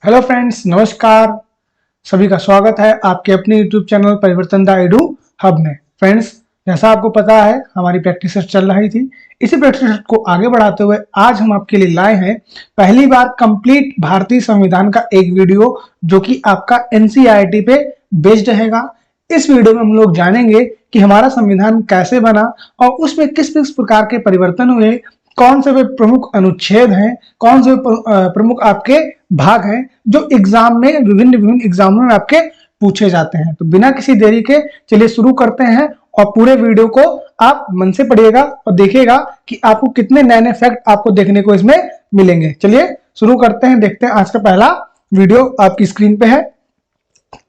Hello friends, नमस्कार। सभी का स्वागत है आपके अपने यूट्यूब चैनल परिवर्तन द एडू हब में। फ्रेंड्स, जैसा आपको पता है हमारी प्रैक्टिस चल रही थी। इसी प्रैक्टिस को आगे बढ़ाते हुए आज हम आपके लिए लाए हैं पहली बार कंप्लीट भारतीय संविधान का एक वीडियो, जो कि आपका एनसीईआरटी पे बेस्ड रहेगा। इस वीडियो में हम लोग जानेंगे कि हमारा संविधान कैसे बना और उसमें किस किस प्रकार के परिवर्तन हुए, कौन से वे प्रमुख अनुच्छेद हैं, कौन से प्रमुख आपके भाग हैं जो एग्जाम में विभिन्न एग्जामों में आपके पूछे जाते हैं। तो बिना किसी देरी के चलिए शुरू करते हैं और पूरे वीडियो को आप मन से पढ़िएगा और देखिएगा कि आपको कितने नए नए फैक्ट आपको देखने को इसमें मिलेंगे। चलिए शुरू करते हैं, देखते हैं। आज का पहला वीडियो आपकी स्क्रीन पे है।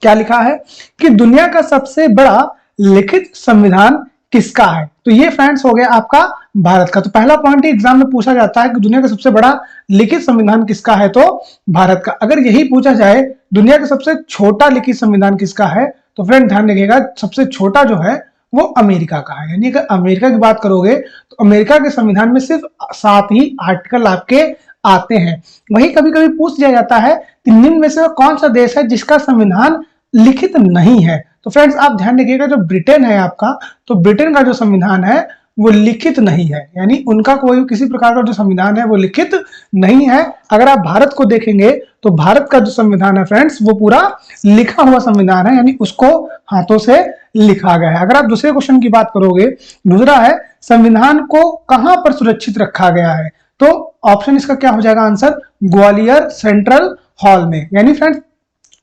क्या लिखा है कि दुनिया का सबसे बड़ा लिखित संविधान किसका है? तो ये फ्रेंड्स हो गया आपका भारत का। तो पहला पॉइंट एग्जाम में पूछा जाता है कि दुनिया का सबसे बड़ा लिखित संविधान किसका है, तो भारत का। अगर यही पूछा जाए दुनिया का सबसे छोटा लिखित संविधान किसका है, तो फ्रेंड ध्यान रखिएगा सबसे छोटा जो है वो अमेरिका का है। यानी अगर अमेरिका की बात करोगे तो अमेरिका के संविधान में सिर्फ 7 ही आर्टिकल आपके आते हैं। वही कभी कभी पूछ दिया जाता है कि निम्न में से कौन सा देश है जिसका संविधान लिखित नहीं है। तो फ्रेंड्स आप ध्यान रखिएगा, जो ब्रिटेन है आपका, तो ब्रिटेन का जो संविधान है वो लिखित नहीं है। यानी उनका कोई किसी प्रकार का जो संविधान है वो लिखित नहीं है। अगर आप भारत को देखेंगे तो भारत का जो संविधान है फ्रेंड्स वो पूरा लिखा हुआ संविधान है, यानी उसको हाथों से लिखा गया है। अगर आप दूसरे क्वेश्चन की बात करोगे, दूसरा है संविधान को कहां पर सुरक्षित रखा गया है, तो ऑप्शन इसका क्या हो जाएगा आंसर, ग्वालियर सेंट्रल हॉल में। यानी फ्रेंड्स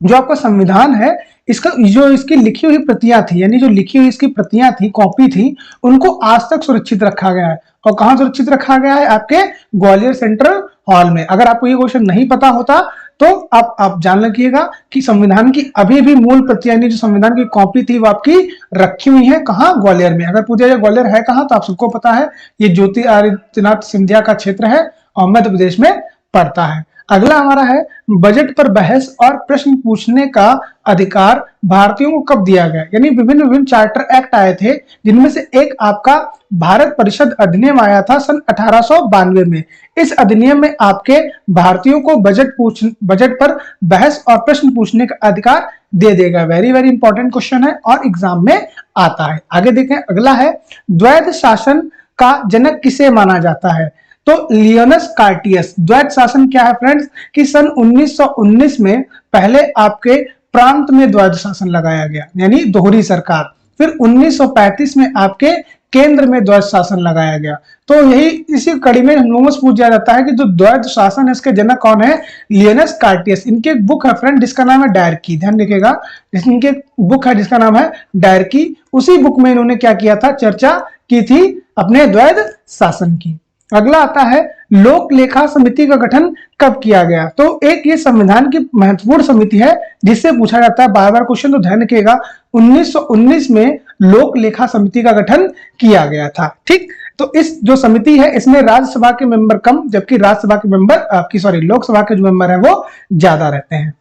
जो आपका संविधान है इसका जो इसकी लिखी हुई प्रतियां थी, यानी जो लिखी हुई इसकी प्रतियां थी, कॉपी थी, उनको आज तक सुरक्षित रखा गया है। और कहां सुरक्षित रखा गया है? आपके ग्वालियर सेंट्रल हॉल में। अगर आपको ये क्वेश्चन नहीं पता होता तो आप जान रखिएगा कि संविधान की अभी भी मूल प्रतियां, यानी जो संविधान की कॉपी थी वो आपकी रखी हुई है कहां? ग्वालियर में। अगर पूछा जाए ग्वालियर है कहां, तो आप सबको पता है ये ज्योति आदित्यनाथ सिंधिया का क्षेत्र है और मध्य प्रदेश में पड़ता है। अगला हमारा है बजट पर बहस और प्रश्न पूछने का अधिकार भारतीयों को कब दिया गया? यानी विभिन्न चार्टर एक्ट आए थे, जिनमें से एक आपका भारत परिषद अधिनियम आया था सन 1892 में। इस अधिनियम में आपके भारतीयों को बजट पर बहस और प्रश्न पूछने का अधिकार दे देगा। वेरी वेरी इंपॉर्टेंट क्वेश्चन है और एग्जाम में आता है। आगे देखें, अगला है द्वैध शासन का जनक किसे माना जाता है? तो लियोनस कार्टियस। द्वैध शासन क्या है फ्रेंड्स कि सन 1919 में पहले आपके प्रांत में द्वैध शासन लगाया गया, यानी दोहरी सरकार। फिर 1935 में आपके केंद्र में द्वैध शासन लगाया गया। तो यही इसी कड़ी में हम लोगों से पूछा जाता है कि जो द्वैध शासन है इसके जनक कौन है? लियोनस कार्टियस। इनकी एक बुक है फ्रेंड जिसका नाम है डायरकी। ध्यान रखिएगा, इनकी एक बुक है जिसका नाम है डायरकी। उसी बुक में इन्होंने क्या किया था? चर्चा की थी अपने द्वैध शासन की। अगला आता है लोक लेखा समिति का गठन कब किया गया? तो एक ये संविधान की महत्वपूर्ण समिति है जिससे पूछा जाता है बार बार क्वेश्चन, तो ध्यान रखिएगा 1919 में लोक लेखा समिति का गठन किया गया था। ठीक, तो इस जो समिति है इसमें राज्यसभा के मेंबर कम, जबकि राज्यसभा के मेंबर लोकसभा के जो मेंबर है वो ज्यादा रहते हैं।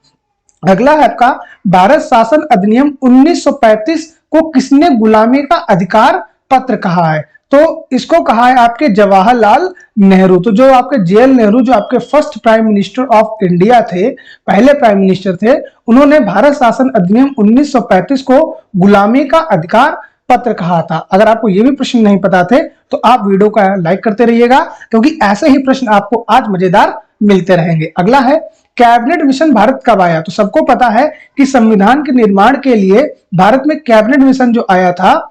अगला है आपका भारत शासन अधिनियम 1935 को किसने गुलामी का अधिकार पत्र कहा है? तो इसको कहा है आपके जवाहरलाल नेहरू। तो जो आपके जेएल नेहरू, जो आपके first prime minister of India थे, पहले प्राइम मिनिस्टर थे, उन्होंने भारत शासन अधिनियम 1935 को गुलामी का अधिकार पत्र कहा था। अगर आपको ये भी प्रश्न नहीं पता थे तो आप वीडियो का लाइक करते रहिएगा, क्योंकि ऐसे ही प्रश्न आपको आज मजेदार मिलते रहेंगे। अगला है कैबिनेट मिशन भारत कब आया? तो सबको पता है कि संविधान के निर्माण के लिए भारत में कैबिनेट मिशन जो आया था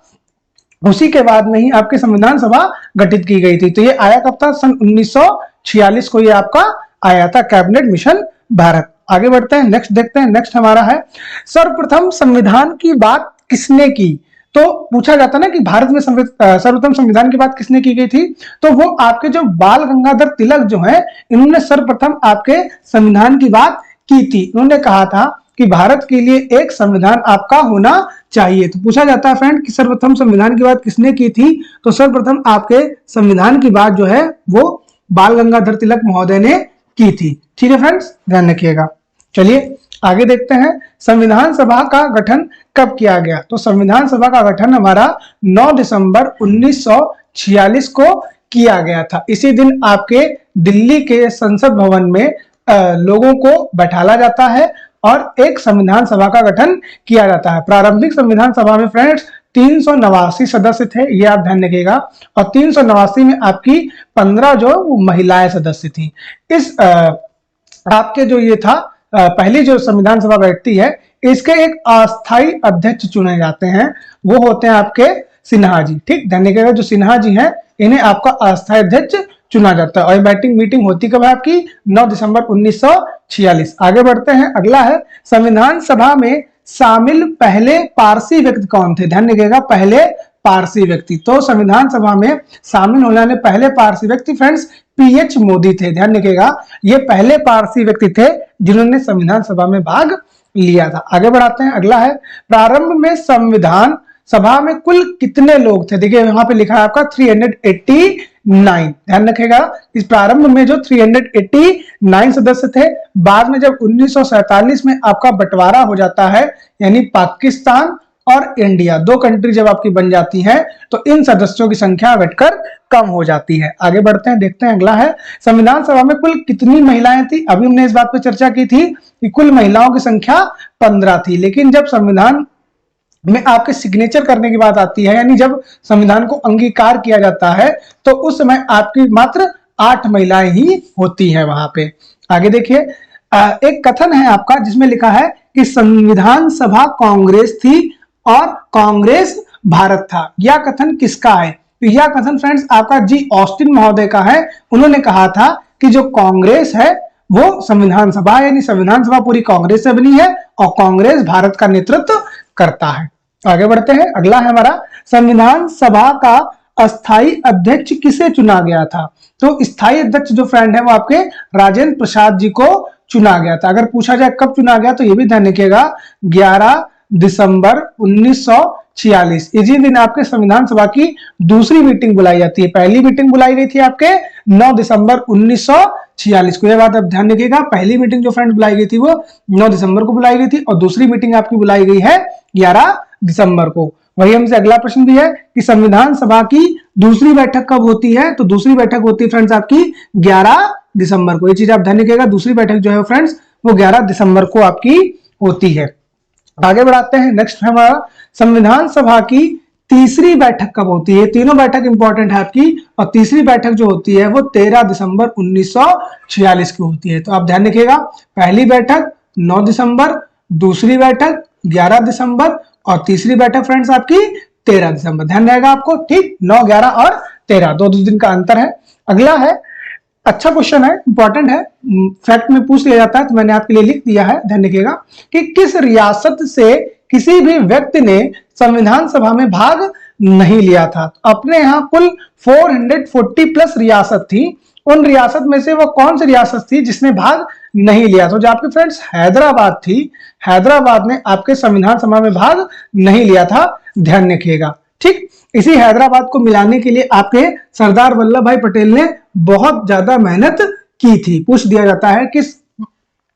उसी के बाद में ही आपकी संविधान सभा गठित की गई थी। तो ये आया कब था? सन 1946 को ये आपका आया था कैबिनेट मिशन भारत। आगे बढ़ते हैं, नेक्स्ट देखते हैं। नेक्स्ट हमारा है सर्वप्रथम संविधान की बात किसने की? तो पूछा जाता ना कि भारत में सर्वप्रथम संविधान की बात किसने की गई थी? तो वो आपके जो बाल गंगाधर तिलक जो है, इन्होंने सर्वप्रथम आपके संविधान की बात की थी। इन्होंने कहा था कि भारत के लिए एक संविधान आपका होना चाहिए। तो पूछा जाता है फ्रेंड कि सर्वप्रथम संविधान की बात किसने की थी? तो सर्वप्रथम आपके संविधान की बात जो है वो बाल गंगाधर तिलक महोदय ने की थी। ठीक है फ्रेंड्स, ध्यान रखिएगा। चलिए आगे देखते हैं, संविधान सभा का गठन कब किया गया? तो संविधान सभा का गठन हमारा 9 दिसंबर 1946 को किया गया था। इसी दिन आपके दिल्ली के संसद भवन में लोगों को बैठाला जाता है और एक संविधान सभा का गठन किया जाता है। प्रारंभिक संविधान सभा में फ्रेंड्स 389 सदस्य थे, ये आप ध्यान रखिएगा, और 389 में आपकी 15 जो वो महिलाएं सदस्य थी। इस आपके जो ये था पहली जो संविधान सभा बैठती है, इसके एक अस्थायी अध्यक्ष चुने जाते हैं, वो होते हैं आपके सिन्हा जी। ठीक, ध्यान रखिएगा, जो सिन्हा जी हैं इन्हें आपका अस्थायी अध्यक्ष चुना जाता है। और मीटिंग होती कब है आपकी? 9 दिसंबर 1946। आगे बढ़ते हैं, अगला है संविधान सभा में शामिल पहले पारसी व्यक्ति कौन थे? ध्यान रखिएगा, पहले पारसी व्यक्ति। तो संविधान सभा में शामिल होने वाले पहले पारसी व्यक्ति फ्रेंड्स पीएच मोदी थे। ध्यान रखिएगा, ये पहले पारसी व्यक्ति थे जिन्होंने संविधान सभा में भाग लिया था। आगे बढ़ाते हैं, अगला है प्रारंभ में संविधान सभा में कुल कितने लोग थे? देखिए यहां पे लिखा है आपका 389। ध्यान रखिएगा, इस प्रारंभ में जो 389 सदस्य थे, बाद में जब 1947 में आपका बंटवारा हो जाता है, यानी पाकिस्तान और इंडिया दो कंट्री जब आपकी बन जाती हैं, तो इन सदस्यों की संख्या घटकर कम हो जाती है। आगे बढ़ते हैं, देखते हैं अगला है संविधान सभा में कुल कितनी महिलाएं थी? अभी हमने इस बात पर चर्चा की थी कि कुल महिलाओं की संख्या 15 थी, लेकिन जब संविधान में आपके सिग्नेचर करने की बात आती है, यानी जब संविधान को अंगीकार किया जाता है, तो उस समय आपकी मात्र 8 महिलाएं ही होती हैं वहां पे। आगे देखिए, एक कथन है आपका जिसमें लिखा है कि संविधान सभा कांग्रेस थी और कांग्रेस भारत था। यह कथन किसका है? तो यह कथन फ्रेंड्स आपका जी ऑस्टिन महोदय का है। उन्होंने कहा था कि जो कांग्रेस है वो संविधान सभा, यानी संविधान सभा पूरी कांग्रेस से बनी है और कांग्रेस भारत का नेतृत्व करता है। आगे बढ़ते हैं, अगला है हमारा संविधान सभा का अस्थाई अध्यक्ष किसे चुना गया था? तो स्थायी अध्यक्ष जो फ्रेंड है वो आपके राजेंद्र प्रसाद जी को चुना गया था। अगर पूछा जाए कब चुना गया, तो ये भी ध्यान रखिएगा 11 दिसंबर 1946। इसी दिन आपके संविधान सभा की दूसरी मीटिंग बुलाई जाती है। पहली मीटिंग बुलाई गई थी आपके 9 दिसंबर 1946 को। यह बात आप ध्यान रखिएगा, पहली मीटिंग जो फ्रेंड्स बुलाई गई थी वो 9 दिसंबर को बुलाई गई थी और दूसरी मीटिंग आपकी बुलाई गई है 11 दिसंबर को। वही हमसे अगला प्रश्न भी है कि संविधान सभा की दूसरी बैठक कब होती है? तो दूसरी बैठक होती है फ्रेंड्स आपकी 11 दिसंबर को। ये चीज आप ध्यान रखिएगा, दूसरी बैठक जो है फ्रेंड्स वो 11 दिसंबर को आपकी होती है। आगे बढ़ाते हैं, नेक्स्ट हमारा संविधान सभा की तीसरी बैठक कब होती है? तीनों बैठक इंपॉर्टेंट है आपकी, और तीसरी बैठक जो होती है वो 13 दिसंबर 1946 की होती है। तो आप ध्यान रखिएगा, पहली बैठक 9 दिसंबर, दूसरी बैठक 11 दिसंबर और तीसरी बैठक फ्रेंड्स आपकी 13 दिसंबर। ध्यान रहेगा आपको, ठीक, 9, 11 और 13 दो दिन का अंतर है। अगला है, अच्छा क्वेश्चन है, इंपॉर्टेंट है, फैक्ट में पूछ लिया जाता है, तो मैंने आपके लिए लिख दिया है। ध्यान रखिएगा कि किस रियासत से किसी भी व्यक्ति ने संविधान सभा में भाग नहीं लिया था? अपने यहाँ कुल 440 प्लस रियासत थी, उन रियासत में से वो कौन सी रियासत थी जिसने भाग नहीं लिया? तो जो आपके फ्रेंड्स हैदराबाद थी, हैदराबाद ने आपके संविधान सभा में भाग नहीं लिया था। ध्यान रखिएगा, ठीक। इसी हैदराबाद को मिलाने के लिए आपके सरदार वल्लभ भाई पटेल ने बहुत ज्यादा मेहनत की थी। पूछ दिया जाता है किस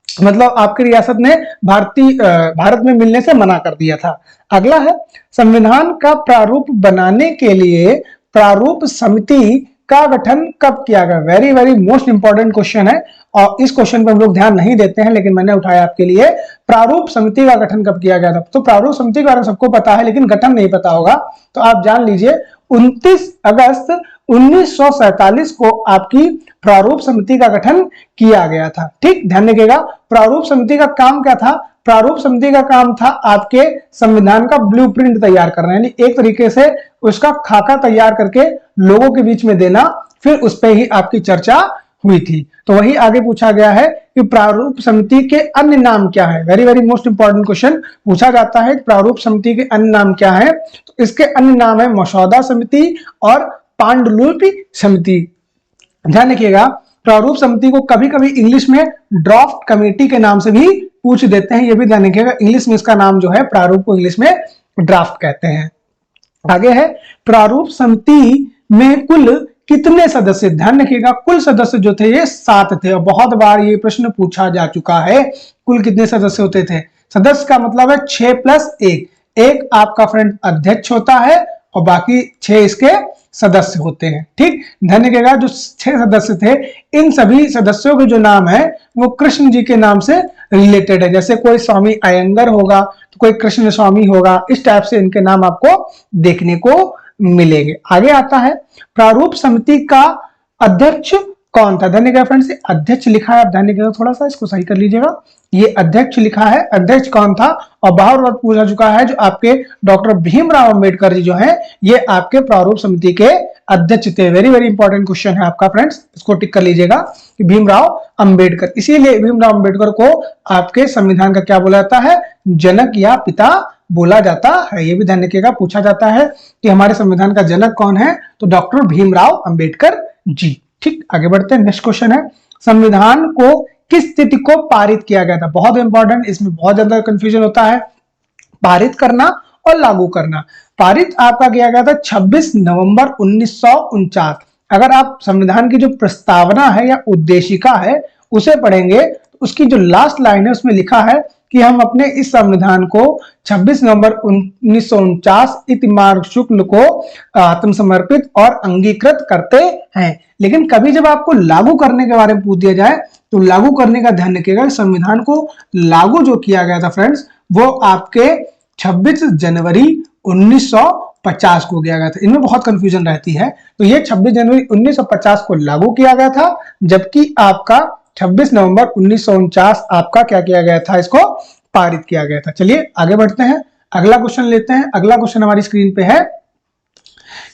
मतलब आपकी रियासत ने भारत में मिलने से मना कर दिया था। अगला है संविधान का प्रारूप बनाने के लिए प्रारूप समिति का गठन कब किया गया? Very very most important question है और इस क्वेश्चन पर हम लोग ध्यान नहीं देते हैं, लेकिन मैंने उठाया आपके लिए। प्रारूप समिति का गठन कब किया गया था? तो प्रारूप समिति के बारे में सबको पता है, लेकिन गठन नहीं पता होगा, तो आप जान लीजिए 29 अगस्त 1947 को आपकी प्रारूप समिति का गठन किया गया था। ठीक, ध्यान रखिएगा। प्रारूप समिति का काम क्या था? प्रारूप समिति का काम था आपके संविधान का ब्लूप्रिंट तैयार करना, यानी एक तरीके से उसका खाका तैयार करके लोगों के बीच में देना, फिर उस पर ही आपकी चर्चा हुई थी। तो वही आगे पूछा गया है कि प्रारूप समिति के अन्य नाम क्या है? Very very most important question पूछा जाता है, प्रारूप समिति के अन्य नाम क्या है? तो इसके अन्य नाम है मसौदा समिति और पांडुलिपि समिति। ध्यान रखिएगा, प्रारूप समिति को कभी कभी इंग्लिश में ड्राफ्ट कमेटी के नाम से भी पूछ देते हैं, ये भी ध्यान रखिएगा। इंग्लिश में इसका नाम जो है, प्रारूप को इंग्लिश में ड्राफ्ट कहते हैं। आगे है प्रारूप समिति में कुल कितने सदस्य? ध्यान रखिएगा, कुल सदस्य जो थे ये 7 थे और बहुत बार ये प्रश्न पूछा जा चुका है, कुल कितने सदस्य होते थे? सदस्य का मतलब है 6 + 1। एक आपका फ्रेंड अध्यक्ष होता है और बाकी 6 इसके सदस्य होते हैं। ठीक, ध्यान रखिएगा जो 6 सदस्य थे, इन सभी सदस्यों के जो नाम है वो कृष्ण जी के नाम से रिलेटेड है। जैसे कोई स्वामी अयंगर होगा तो कोई कृष्ण स्वामी होगा, इस टाइप से इनके नाम आपको देखने को मिलेंगे। आगे आता है प्रारूप समिति का अध्यक्ष कौन था। ध्यान फ्रेंड्स, अध्यक्ष लिखा है, आप ध्यान रखिएगा, थोड़ा सा इसको सही कर लीजिएगा। ये अध्यक्ष लिखा है, अध्यक्ष कौन था, और बार बार पूछा चुका है। जो आपके डॉक्टर भीमराव अंबेडकर जी जो हैं, ये आपके प्रारूप समिति के अध्यक्ष थे। वेरी वेरी इंपॉर्टेंट क्वेश्चन है आपका फ्रेंड्स, इसको टिक कर लीजिएगा कि भीमराव अंबेडकर। इसीलिए भीमराव अंबेडकर को आपके संविधान का क्या बोला जाता है, जनक या पिता बोला जाता है। ये भी ध्यान रखिएगा, पूछा जाता है कि हमारे संविधान का जनक कौन है, तो डॉक्टर भीमराव अंबेडकर जी। ठीक, आगे बढ़ते हैं। नेक्स्ट क्वेश्चन है, संविधान को किस तिथि को पारित किया गया था। बहुत इंपॉर्टेंट, इसमें बहुत ज्यादा कंफ्यूजन होता है। पारित करना और लागू करना। पारित आपका किया गया था 26 नवंबर 1949। अगर आप संविधान की जो प्रस्तावना है या उद्देशिका है उसे पढ़ेंगे तो उसकी जो लास्ट लाइन है उसमें लिखा है कि हम अपने इस संविधान को 26 नवंबर 1949 इतमार्ग शुक्ल को आत्मसमर्पित और अंगीकृत करते हैं। लेकिन कभी जब आपको लागू करने के बारे में पूछ दिया जाए तो लागू करने का ध्यान रखिएगा। संविधान को लागू जो किया गया था फ्रेंड्स, वो आपके 26 जनवरी 1950 को किया गया था। इनमें बहुत कंफ्यूजन रहती है। तो ये 26 जनवरी 1950 को लागू किया गया था, जबकि आपका 26 नवंबर 1949 आपका क्या किया गया था, इसको पारित किया गया था। चलिए आगे बढ़ते हैं, अगला क्वेश्चन लेते हैं। अगला क्वेश्चन हमारी स्क्रीन पे है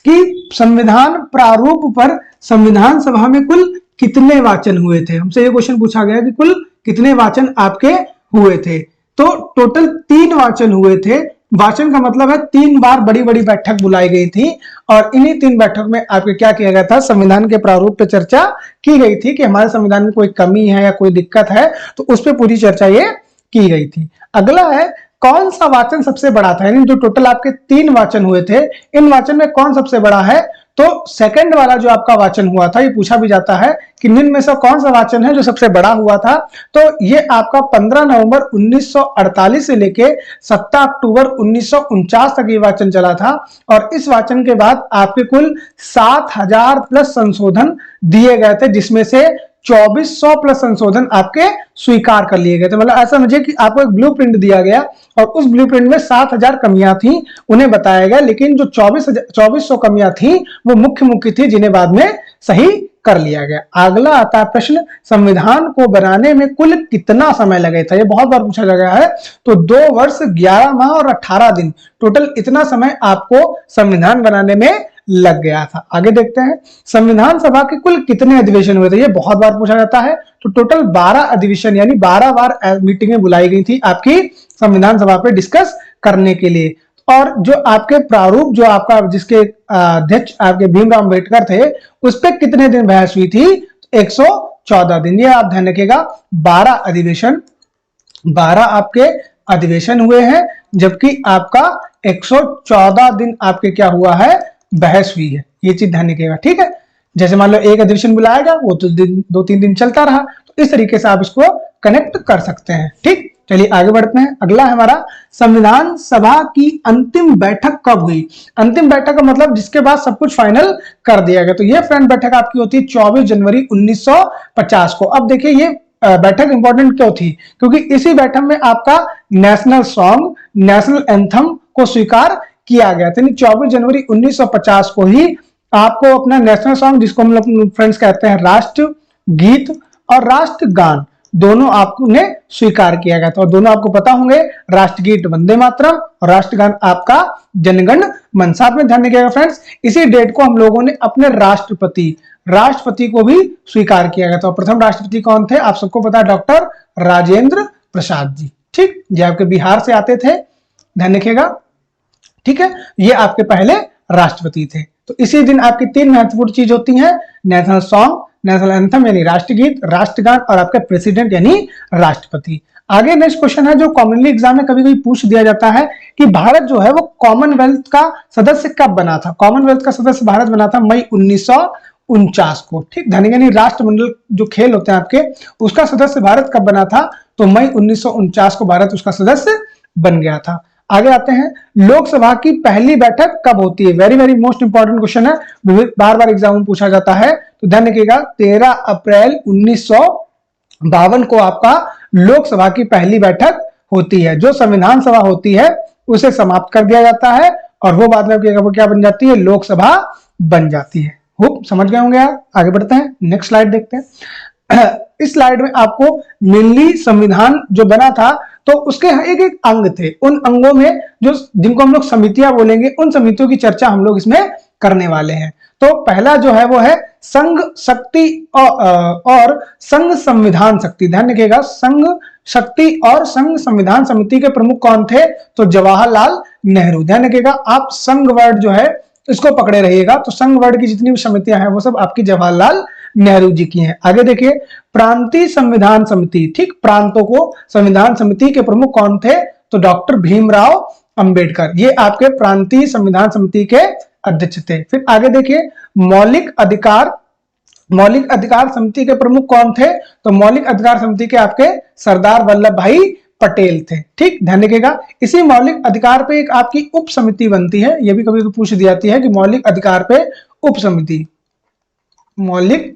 कि संविधान प्रारूप पर संविधान सभा में कुल कितने वाचन हुए थे। हमसे ये क्वेश्चन पूछा गया कि कुल कितने वाचन आपके हुए थे। तो टोटल 3 वाचन हुए थे। वाचन का मतलब है 3 बार बड़ी बड़ी बैठक बुलाई गई थी और इन्हीं 3 बैठक में आपके क्या किया गया था, संविधान के प्रारूप पे चर्चा की गई थी कि हमारे संविधान में कोई कमी है या कोई दिक्कत है, तो उस पर पूरी चर्चा ये की गई थी। अगला है कौन सा वाचन सबसे बड़ा था, यानी जो टोटल आपके 3 वाचन हुए थे, इन वाचन में कौन सबसे बड़ा है। तो सेकंड वाला जो आपका वाचन हुआ था, ये पूछा भी जाता है कि निम्न में से कौन सा वाचन है जो सबसे बड़ा हुआ था। तो ये आपका 15 नवंबर 1948 से लेके 17 अक्टूबर 1949 तक ये वाचन चला था और इस वाचन के बाद आपके कुल 7000 प्लस संशोधन दिए गए थे, जिसमें से 2400 प्लस संशोधन आपके स्वीकार कर लिए गए थे। मतलब ऐसा समझिए कि आपको एक ब्लूप्रिंट दिया गया और उस ब्लूप्रिंट में 7000 कमियां थी, उन्हें बताया गया, लेकिन जो 2400 कमियां थी वो मुख्य थी, जिन्हें बाद में सही कर लिया गया। अगला आता है प्रश्न, संविधान को बनाने में कुल कितना समय लगा था। ये बहुत बार पूछा गया है। तो 2 वर्ष 11 माह और 18 दिन, टोटल इतना समय आपको संविधान बनाने में लग गया था। आगे देखते हैं, संविधान सभा के कुल कितने अधिवेशन हुए थे। ये बहुत बार पूछा जाता है। तो टोटल 12 अधिवेशन यानी 12 बार मीटिंगें बुलाई गई थी आपकी संविधान सभा पे डिस्कस करने के लिए। और जो आपके प्रारूप जो आपका जिसके अध्यक्ष आपके भीमराव अंबेडकर थे, उस पर कितने दिन बहस हुई थी, 114 दिन। ये आप ध्यान रखिएगा, 12 आपके अधिवेशन हुए हैं, जबकि आपका 114 दिन आपके क्या हुआ है, बहस हुई है। ये चीज ध्यान रखिएगा, ठीक है। जैसे मान लो एक अधिवेशन बुलाएगा, वो तो 2-3 दिन चलता रहा, तो इस तरीके से आप इसको कनेक्ट कर सकते हैं। ठीक, चलिए आगे बढ़ते हैं। अगला है हमारा, संविधान सभा की अंतिम बैठक कब हुई। अंतिम बैठक का मतलब जिसके बाद सब कुछ फाइनल कर दिया गया। तो ये फ्रेंड बैठक आपकी होती है 24 जनवरी 1950 को। अब देखिए ये बैठक इंपॉर्टेंट क्यों थी, क्योंकि इसी बैठक में आपका नेशनल सॉन्ग, नेशनल एंथम को स्वीकार किया गया था। 24 जनवरी 1950 को ही आपको अपना नेशनल सॉन्ग, जिसको हम लोग फ्रेंड्स कहते हैं राष्ट्र गीत और राष्ट्रगान, दोनों आपने स्वीकार किया गया था। और दोनों आपको पता होंगे, राष्ट्रगीत वंदे मातरम और राष्ट्रगान आपका जनगण मन। साथ में ध्यान रखिएगा फ्रेंड्स, इसी डेट को हम लोगों ने अपने राष्ट्रपति को भी स्वीकार किया गया था। और प्रथम राष्ट्रपति कौन थे, आप सबको पता है, डॉक्टर राजेंद्र प्रसाद जी। ठीक, ये आपके बिहार से आते थे, ध्यान रखिएगा, ठीक है। ये आपके पहले राष्ट्रपति थे। तो इसी दिन आपकी 3 महत्वपूर्ण चीज होती हैं, नेशनल सॉन्ग, नेशनल एंथम यानी राष्ट्रगीत, राष्ट्रगान और आपके प्रेसिडेंट यानी राष्ट्रपति। आगे नेक्स्ट क्वेश्चन है जो कॉमनली एग्जाम में कभी कभी पूछ दिया जाता है कि भारत जो है वो कॉमनवेल्थ का सदस्य कब बना था। कॉमनवेल्थ का सदस्य भारत बना था मई 1949 को। ठीक, यानी राष्ट्रमंडल जो खेल होते हैं आपके, उसका सदस्य भारत कब बना था, तो मई 1949 को भारत उसका सदस्य बन गया था। आगे आते हैं, लोकसभा की पहली बैठक कब होती है? Very very most important question है, बार बार एग्जाम में पूछा जाता है, तो ध्यान रखिएगा 13 अप्रैल 1952 को आपका लोकसभा की पहली बैठक होती है। जो संविधान सभा होती है उसे समाप्त कर दिया जाता है और वो बाद में वो क्या बन जाती है? लोकसभा बन जाती है। होप समझ गए होंगे आप। आगे बढ़ते हैं, नेक्स्ट स्लाइड देखते हैं। इस स्लाइड में आपको मेनली संविधान जो बना था तो उसके एक एक अंग थे, उन अंगों में जो जिनको हम लोग समितियां बोलेंगे, उन समितियों की चर्चा हम लोग इसमें करने वाले हैं। तो पहला जो है वो है संघ शक्ति और संघ संविधान शक्ति। ध्यान रखिएगा, संघ शक्ति और संघ संविधान समिति के प्रमुख कौन थे? तो जवाहरलाल नेहरू। ध्यान रखिएगा, आप संघ वर्ड जो है इसको पकड़े रहिएगा, तो संघ वर्ड की जितनी भी समितियां हैं वो सब आपकी जवाहरलाल नेहरू जी की हैं। आगे देखिए, प्रांतीय संविधान समिति, ठीक, प्रांतों को संविधान समिति के प्रमुख कौन थे? तो डॉक्टर भीमराव अंबेडकर, ये आपके प्रांतीय संविधान समिति के अध्यक्ष थे। फिर आगे देखिए, मौलिक अधिकार समिति के प्रमुख कौन थे? तो मौलिक अधिकार समिति के आपके सरदार वल्लभ भाई पटेल थे। ठीक, ध्यान रखिएगा, इसी मौलिक अधिकार पे एक आपकी उप समिति बनती है, ये भी कभी पूछ दी जाती है कि मौलिक अधिकार पे उप समिति, मौलिक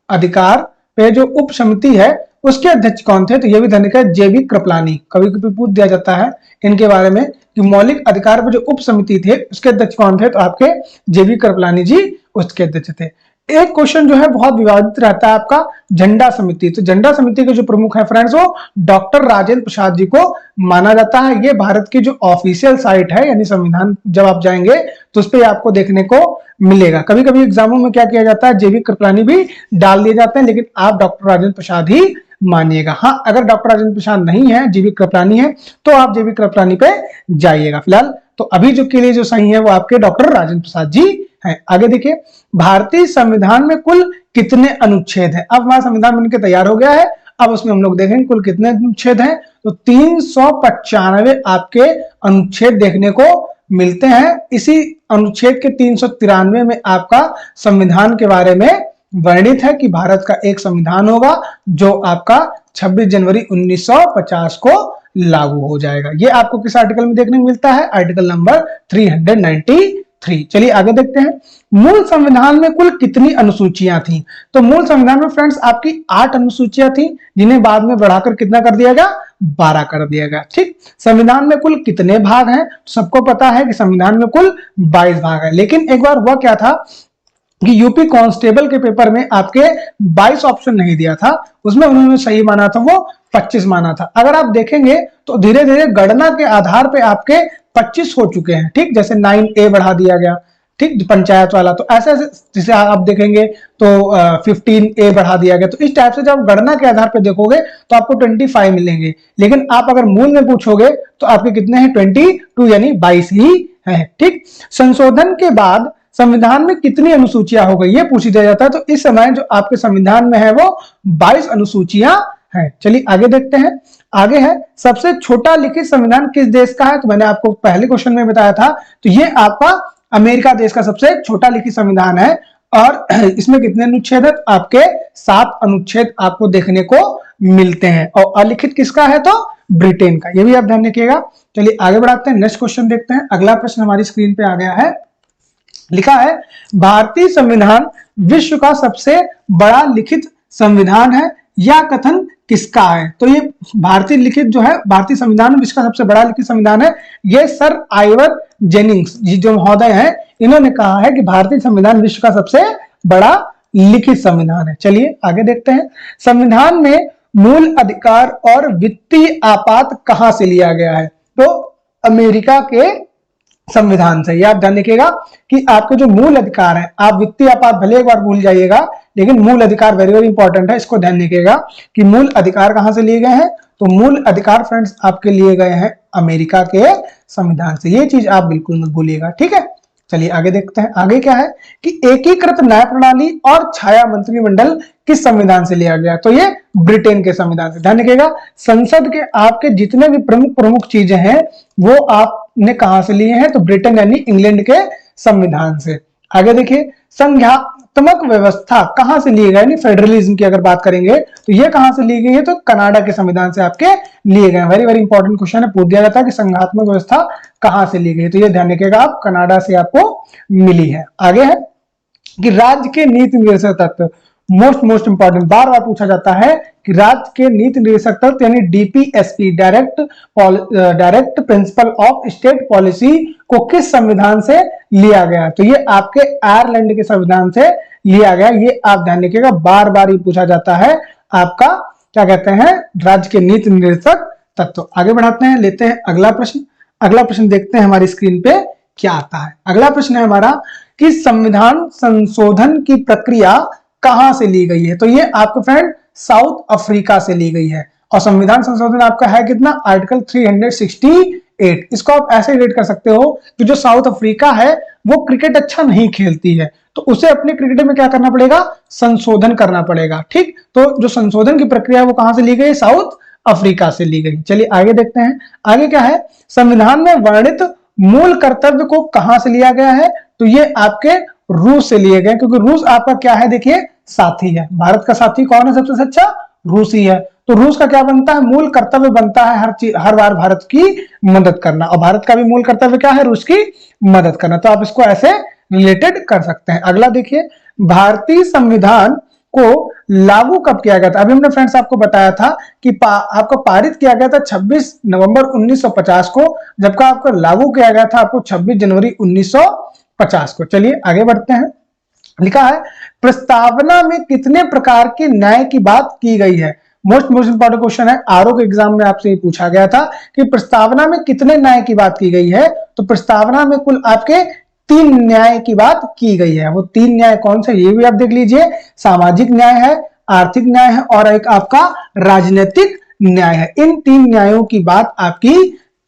अधिकार पे जो उप समिति है उसके अध्यक्ष कौन थे? तो ये भी ध्यान रखिएगा, जेबी कृपलानी। कभी कभी पूछ दिया जाता है इनके बारे में कि मौलिक अधिकार पे जो उप समिति थे उसके अध्यक्ष कौन थे? तो आपके जेबी कृपलानी जी उसके अध्यक्ष थे। एक क्वेश्चन जो है बहुत विवादित रहता है आपका, झंडा समिति। तो झंडा समिति के जो प्रमुख है फ्रेंड्स वो डॉक्टर राजेंद्र प्रसाद जी को माना जाता है। ये भारत की जो ऑफिशियल साइट है, यानी संविधान जब आप जाएंगे तो उस पर आपको देखने को मिलेगा। कभी कभी एग्जामों में क्या किया जाता है, जेबी कृपलानी भी डाल दिए जाते हैं, लेकिन आप डॉक्टर राजेंद्र प्रसाद ही मानिएगा। हाँ, अगर डॉक्टर राजेंद्र प्रसाद नहीं है, जेबी कृपलानी है, तो आप जेबी कृपलानी पे जाइएगा। फिलहाल तो अभी जो के लिए जो सही है वो आपके डॉक्टर राजेंद्र प्रसाद जी हैं। आगे देखिए, भारतीय संविधान में कुल कितने अनुच्छेद हैं? अब हमारा संविधान बनकर तैयार हो गया है, अब उसमें हम लोग देखेंगे कुल कितने अनुच्छेद हैं। तो 395 आपके अनुच्छेद देखने को मिलते हैं। इसी अनुच्छेद के 393 में आपका संविधान के बारे में वर्णित है कि भारत का एक संविधान होगा जो आपका 26 जनवरी 1950 को लागू हो जाएगा। ये आपको किस आर्टिकल में देखने को मिलता है? Article number 393। चलिए आगे देखते हैं, मूल संविधान में कुल कितनी अनुसूचियां थी? तो मूल संविधान में फ्रेंड्स आपकी 8 अनुसूचियां थी, जिन्हें बाद में बढ़ाकर कितना कर दिया गया? 12 कर दिया गया। ठीक, संविधान में कुल कितने भाग हैं? सबको पता है कि संविधान में कुल 22 भाग है, लेकिन एक बार हुआ क्या था कि यूपी कांस्टेबल के पेपर में आपके 22 ऑप्शन नहीं दिया था, उसमें उन्होंने सही माना था वो 25 माना था। अगर आप देखेंगे तो धीरे धीरे गणना के आधार पे आपके 25 हो चुके हैं। ठीक, जैसे 9A बढ़ा दिया गया, ठीक, पंचायत वाला, तो ऐसे जैसे आप देखेंगे तो 15A बढ़ा दिया गया। तो इस टाइप से जब गणना के आधार पे देखोगे तो आपको 25 मिलेंगे, लेकिन आप अगर मूल में पूछोगे तो आपके कितने हैं? 22, यानी 22 ही है। ठीक, संशोधन के बाद संविधान में कितनी अनुसूचियां हो गई, ये पूछ दिया जाता है। तो इस समय जो आपके संविधान में है वो 22 अनुसूचियां हैं। चलिए आगे देखते हैं। आगे है, सबसे छोटा लिखित संविधान किस देश का है? तो मैंने आपको पहले क्वेश्चन में बताया था, तो ये आपका अमेरिका देश का सबसे छोटा लिखित संविधान है। और इसमें कितने अनुच्छेद है? आपके 7 अनुच्छेद आपको देखने को मिलते हैं। और अलिखित किसका है? तो ब्रिटेन का। ये भी आप ध्यान रखिएगा। चलिए आगे बढ़ाते हैं, नेक्स्ट क्वेश्चन देखते हैं। अगला प्रश्न हमारी स्क्रीन पे आ गया है, लिखा है, भारतीय संविधान विश्व का सबसे बड़ा लिखित संविधान है, यह कथन किसका है? तो ये भारतीय लिखित जो है, भारतीय संविधान विश्व का सबसे बड़ा लिखित संविधान है, ये सर आइवर जेनिंग्स जी जो महोदय हैं, इन्होंने कहा है कि भारतीय संविधान विश्व का सबसे बड़ा लिखित संविधान है। चलिए आगे देखते हैं, संविधान में मूल अधिकार और वित्तीय आपात कहां से लिया गया है? तो अमेरिका के संविधान से। आप ध्यान रखिएगा कि आपके जो मूल अधिकार है, आप वित्तीय आपात भले एक बार भूल जाइएगा, लेकिन मूल अधिकार वेरी वेरी इंपॉर्टेंट है, इसको ध्यान रखिएगा कि मूल अधिकार कहां से लिए गए हैं। तो मूल अधिकार फ्रेंड्स आपके लिए गए हैं अमेरिका के संविधान से, ये चीज आप बिल्कुल मत भूलिएगा। ठीक है, चलिए आगे देखते हैं। आगे क्या है कि एकीकृत न्याय प्रणाली और छाया मंत्रिमंडल किस संविधान से लिया गया? तो ये ब्रिटेन के संविधान से। ध्यान रखिएगा, संसद के आपके जितने भी प्रमुख चीजें हैं वो आपने कहां से लिए हैं? तो ब्रिटेन यानी इंग्लैंड के संविधान से। आगे देखिए, सत्तात्मक व्यवस्था कहां से ली गई, यानी फेडरलिज्म की अगर बात करेंगे तो ये कहां से ली गई है, तो कनाडा के संविधान से आपके लिए गए। वेरी वेरी इंपॉर्टेंट क्वेश्चन है, पूछ दिया जाता है कि संघात्मक व्यवस्था कहां से ली गई, तो ये ध्यान रखिएगा आप, कनाडा से आपको मिली है। आगे है कि राज्य के नीति निर्देशक तत्व, मोस्ट इंपॉर्टेंट, बार बार पूछा जाता है कि राज्य के नीति निर्देशक तत्व यानी DPSP, direct principle of state policy को किस संविधान से लिया गया, तो ये आपके आयरलैंड के संविधान से लिया गया। ये आप ध्यान रखिएगा, बार बार ये पूछा जाता है आपका, क्या कहते हैं, राज्य के नीति निर्देशक तत्व। आगे बढ़ाते हैं, लेते हैं अगला प्रश्न। अगला प्रश्न देखते हैं हमारी स्क्रीन पे क्या आता है। अगला प्रश्न है हमारा कि संविधान संशोधन की प्रक्रिया कहां से ली गई है, तो ये आपके फ्रेंड साउथ अफ्रीका से ली गई है। और संविधान संशोधन आपका है कितना, आर्टिकल 368। इसको आप ऐसे रेट कर सकते हो कि जो साउथ अफ्रीका है वो क्रिकेट अच्छा नहीं खेलती है, तो उसे अपने क्रिकेट में क्या करना पड़ेगा, संशोधन करना पड़ेगा। ठीक, तो जो संशोधन की प्रक्रिया है वो कहां से ली गई, साउथ अफ्रीका से ली गई। चलिए आगे देखते हैं, आगे क्या है, संविधान में वर्णित मूल कर्तव्य को कहां से लिया गया है, तो ये आपके रूस से लिए गए, क्योंकि रूस आपका क्या है, देखिए साथी है, भारत का साथी कौन है सबसे सच्चा, रूस ही है। तो रूस का क्या बनता है, मूल कर्तव्य बनता है हर बार भारत की मदद करना, और भारत का भी मूल कर्तव्य क्या है, रूस की मदद करना। तो आप इसको ऐसे रिलेटेड कर सकते हैं। अगला देखिए, भारतीय संविधान को लागू कब किया गया था, अभी हमने फ्रेंड्स आपको बताया था कि आपको पारित किया गया था 26 नवंबर 1950 को, जबकि आपको लागू किया गया था आपको 26 जनवरी 1950 को। चलिए आगे बढ़ते हैं, लिखा है प्रस्तावना में कितने प्रकार के न्याय की बात की गई है। मोस्ट इंपॉर्टेंट क्वेश्चन है, आरओ के एग्जाम में आपसे पूछा गया था कि प्रस्तावना में कितने न्याय की बात की गई है, तो प्रस्तावना में कुल आपके 3 न्याय की बात की गई है। वो 3 न्याय कौन से, ये भी आप देख लीजिए, सामाजिक न्याय है, आर्थिक न्याय है और एक आपका राजनीतिक न्याय है। इन 3 न्यायों की बात आपकी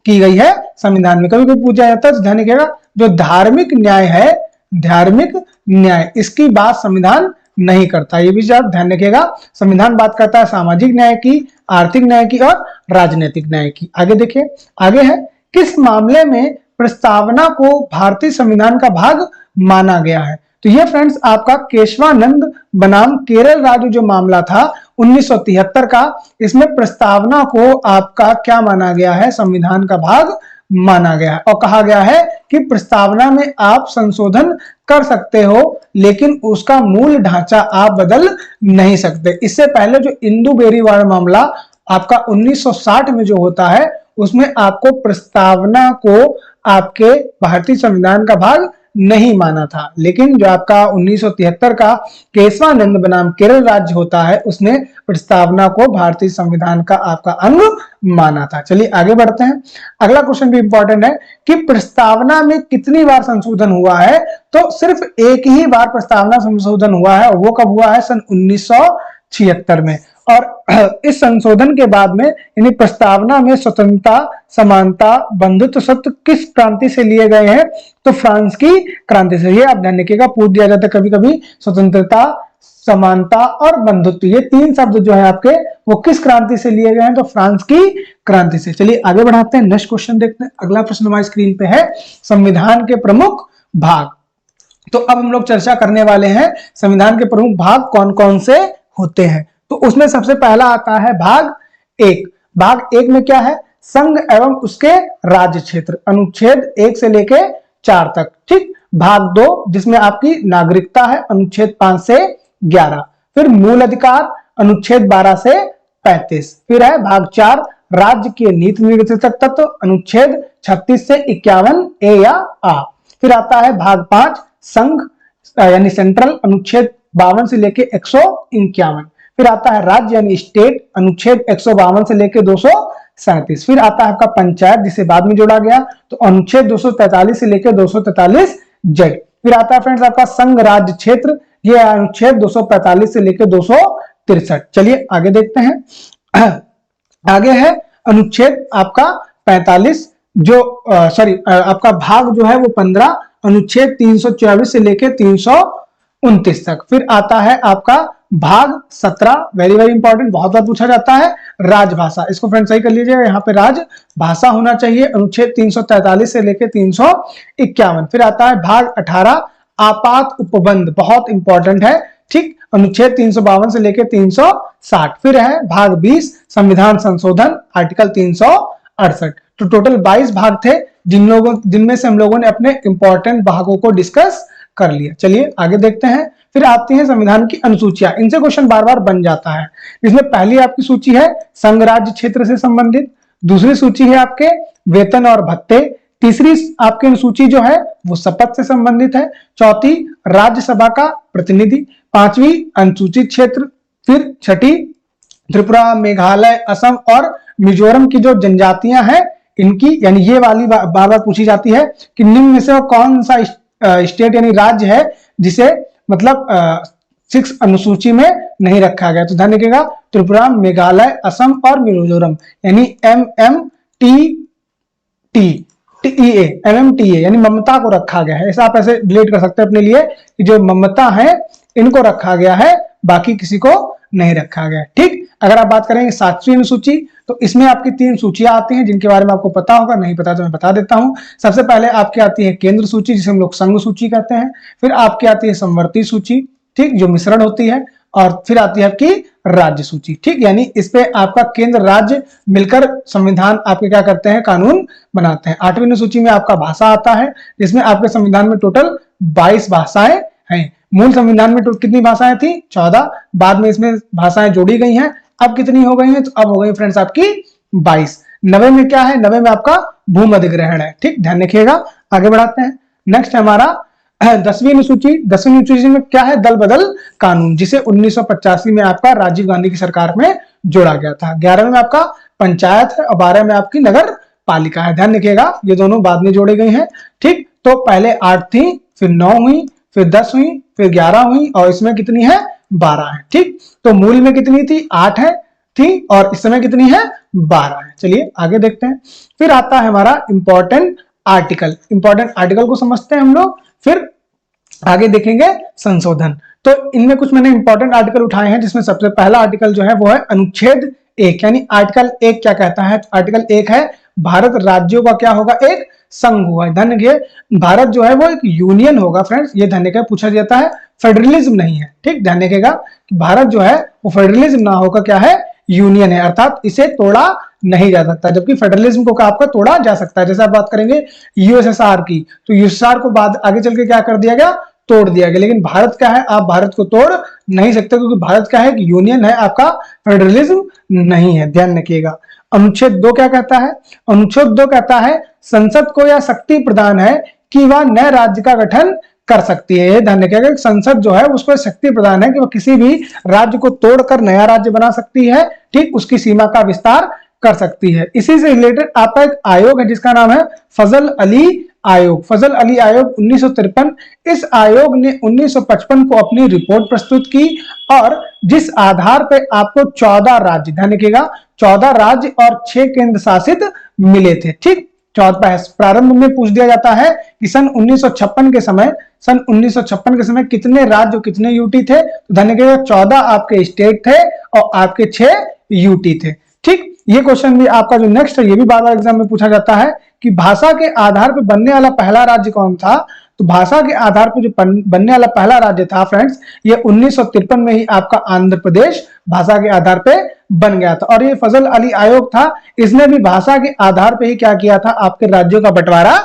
की गई है संविधान में। कभी कभी पूछा जाता है तो ध्यान रखिएगा, जो धार्मिक न्याय है, धार्मिक न्याय, इसकी बात संविधान नहीं करता, ये भी आप ध्यान रखिएगा। संविधान बात करता है सामाजिक न्याय की, आर्थिक न्याय की और राजनीतिक न्याय की। आगे देखिए, आगे है किस मामले में प्रस्तावना को भारतीय संविधान का भाग माना गया है, तो ये फ्रेंड्स आपका केशवानंद बनाम केरल राज्य जो मामला था 1973 का, इसमें प्रस्तावना को आपका क्या माना गया है, संविधान का भाग माना गया है। और कहा गया है कि प्रस्तावना में आप संशोधन कर सकते हो, लेकिन उसका मूल ढांचा आप बदल नहीं सकते। इससे पहले जो इंदु बेरीवाल मामला आपका 1960 में जो होता है, उसमें आपको प्रस्तावना को आपके भारतीय संविधान का भाग नहीं माना था, लेकिन जो आपका 1973 का केशवानंद बनाम केरल राज्य होता है, उसने प्रस्तावना को भारतीय संविधान का आपका अंग माना था। चलिए आगे बढ़ते हैं, अगला क्वेश्चन भी इंपॉर्टेंट है कि प्रस्तावना में कितनी बार संशोधन हुआ है, तो सिर्फ एक ही बार प्रस्तावना संशोधन हुआ है, और वो कब हुआ है, सन 1976 में। और इस संशोधन के बाद में यानी प्रस्तावना में स्वतंत्रता, समानता, बंधुत्व शब्द किस क्रांति से लिए गए हैं, तो फ्रांस की क्रांति से। ये आप ध्यान रखिएगा, पूछ दिया जाता है कभी कभी, स्वतंत्रता, समानता और बंधुत्व, ये 3 शब्द जो है आपके वो किस क्रांति से लिए गए हैं, तो फ्रांस की क्रांति से। चलिए आगे बढ़ाते हैं, नेक्स्ट क्वेश्चन देखते हैं। अगला प्रश्न हमारी स्क्रीन पे है संविधान के प्रमुख भाग। तो अब हम लोग चर्चा करने वाले हैं संविधान के प्रमुख भाग कौन कौन से होते हैं। तो उसमें सबसे पहला आता है भाग 1। भाग 1 में क्या है, संघ एवं उसके राज्य क्षेत्र, अनुच्छेद 1 से लेके 4 तक। ठीक, भाग 2 जिसमें आपकी नागरिकता है, अनुच्छेद 5 से 11। फिर मूल अधिकार, अनुच्छेद 12 से 35। फिर है भाग 4 राज्य के नीति निर्देशक तत्व, अनुच्छेद 36 से 51 ए या आ। फिर आता है भाग 5 संघ यानी सेंट्रल, अनुच्छेद 52 से लेके 151। फिर आता है राज्य यानी स्टेट, अनुच्छेद 152 से लेके 237। फिर आता है आपका पंचायत जिसे बाद में जोड़ा गया, तो अनुच्छेद 243 से लेके 243 जेड। फिर आता है फ्रेंड्स आपका संघ राज्य क्षेत्र, ये अनुच्छेद 245 से लेके 263। चलिए आगे देखते हैं, आगे है अनुच्छेद आपका 45 जो आपका भाग जो है वो 15, अनुच्छेद 324 से लेके 329 तक। फिर आता है आपका भाग 17, वेरी वेरी इंपॉर्टेंट, बहुत बार पूछा जाता है, राजभाषा। इसको फ्रेंड सही कर लीजिएगा, यहाँ पे राजभाषा होना चाहिए, अनुच्छेद 343 से लेके 351। फिर आता है भाग 18 आपात उपबंध, बहुत इंपॉर्टेंट है, ठीक। अनुच्छेद 352 से लेकर 360। फिर है भाग 20 संविधान संशोधन, आर्टिकल 368। तो टोटल 22 भाग थे जिनमें से हम लोगों ने अपने इंपॉर्टेंट भागों को डिस्कस कर लिया। चलिए आगे देखते हैं। फिर आती है संविधान की अनुसूचियां, इनसे क्वेश्चन बार बार बन जाता है। इसमें पहली आपकी सूची है संघ राज्य क्षेत्र से संबंधित, दूसरी सूची है आपके वेतन और भत्ते, तीसरी आपकी अनुसूची जो है वो शपथ से संबंधित है, चौथी राज्यसभा का प्रतिनिधि, पांचवी अनुसूचित क्षेत्र, फिर छठी त्रिपुरा, मेघालय, असम और मिजोरम की जो जनजातियां हैं इनकी, यानी ये वाली बार बार पूछी जाती है कि निम्न में से कौन सा स्टेट यानी राज्य है जिसे मतलब 6 अनुसूची में नहीं रखा गया। तो ध्यान रखिएगा त्रिपुरा, मेघालय, असम और मिजोरम, यानी MMTA यानी ममता को रखा गया है। ऐसा आप ऐसे डिलीट कर सकते हैं अपने लिए कि जो ममता है इनको रखा गया है, बाकी किसी को नहीं रखा गया, ठीक। अगर आप बात करेंगे 7वीं अनुसूची, तो इसमें आपकी 3 सूचियां आती हैं जिनके बारे में आपको पता होगा, नहीं पता तो मैं बता देता हूं। सबसे पहले आपकी आती है केंद्र सूची, जिसे हम लोग संघ सूची कहते हैं। फिर आपकी आती है समवर्ती सूची, ठीक, जो मिश्रण होती है। और फिर आती है आपकी राज्य सूची, ठीक, यानी इस पे आपका केंद्र राज्य मिलकर संविधान आपके क्या करते हैं, कानून बनाते हैं। 8वीं अनुसूची में आपका भाषा आता है, जिसमें आपके संविधान में टोटल 22 भाषाएं हैं। मूल संविधान में कितनी भाषाएं थी, 14, बाद में इसमें भाषाएं जोड़ी गई हैं। अब कितनी हो गई हैं, तो अब हो गई फ्रेंड्स आपकी 22। 90 में क्या है, 90 में आपका भूमि अधिग्रहण है, ठीक, ध्यान रखिएगा। आगे बढ़ाते हैं। नेक्स्ट है हमारा 10वीं अनुसूची। 10वीं अनुसूची में क्या है, दल बदल कानून, जिसे 1985 में आपका राजीव गांधी की सरकार में जोड़ा गया था। 11वें में आपका पंचायत है और 12 में आपकी नगर पालिका है। ध्यान रखिएगा ये दोनों बाद में जोड़े गए हैं, ठीक। तो पहले 8 थी, फिर 9 हुई, फिर 10 हुई, फिर 11 हुई और इसमें कितनी है, 12 है, ठीक। तो मूल में कितनी थी, 8 है थी और इस समय कितनी है, 12 है। चलिए आगे देखते हैं। फिर आता है हमारा इंपॉर्टेंट आर्टिकल। इंपॉर्टेंट आर्टिकल को समझते हैं हम लोग, फिर आगे देखेंगे संशोधन। तो इनमें कुछ मैंने इंपॉर्टेंट आर्टिकल उठाए हैं, जिसमें सबसे पहला आर्टिकल जो है वो है अनुच्छेद 1, यानी आर्टिकल 1 क्या कहता है, आर्टिकल 1 है भारत राज्यों का क्या होगा, एक संघ हुआ। ध्यान रखिए भारत जो है वो एक यूनियन होगा फ्रेंड्स, ये ध्यान रखिएगा, पूछा जाता है, फेडरलिज्म नहीं है, ठीक। ध्यान रखिएगा कि भारत जो है वो फेडरलिज्म ना होकर क्या है, यूनियन है, अर्थात इसे तोड़ा नहीं जा सकता, जबकि फेडरलिज्म को आपका तोड़ा जा सकता है। जैसे आप बात करेंगे यूएसएसआर की, तो यूएसएसआर को बाद आगे चल के क्या कर दिया गया, तोड़ दिया गया। लेकिन भारत क्या है, आप भारत को तोड़ नहीं सकते, क्योंकि भारत क्या है, यूनियन है, आपका फेडरलिज्म नहीं है। ध्यान रखिएगा। अनुच्छेद 2 क्या कहता है, अनुच्छेद 2 कहता है संसद को यह शक्ति प्रदान है कि वह नए राज्य का गठन कर सकती है। ध्यान रखिएगा संसद जो है उसको शक्ति प्रदान है कि वह किसी भी राज्य को तोड़कर नया राज्य बना सकती है, ठीक, उसकी सीमा का विस्तार कर सकती है। इसी से रिलेटेड आपका एक आयोग है जिसका नाम है फजल अली आयोग। फजल अली आयोग 1953। इस आयोग ने 1955 को अपनी रिपोर्ट प्रस्तुत की और जिस आधार पर आपको 14 राज्य, ध्यान रखिएगा 14 राज्य और 6 केंद्र शासित मिले थे, ठीक। प्रारंभ में पूछ दिया जाता है कि सन 1956 के समय कितने राज्य और कितने यूटी थे, तो ध्यान रखिएगा 14 आपके स्टेट थे और आपके 6 यूटी थे, ठीक। ये क्वेश्चन भी आपका जो नेक्स्ट है ये भी बार बार एग्जाम में पूछा जाता है कि भाषा के आधार पर बनने वाला पहला राज्य कौन था। तो भाषा के आधार पर जो बनने वाला पहला राज्य था फ्रेंड्स, ये 1953 में ही आपका आंध्र प्रदेश भाषा के आधार पे बन गया था। और ये फजल अली आयोग था, इसने भी भाषा के आधार पे ही क्या किया था, आपके राज्यों का बंटवारा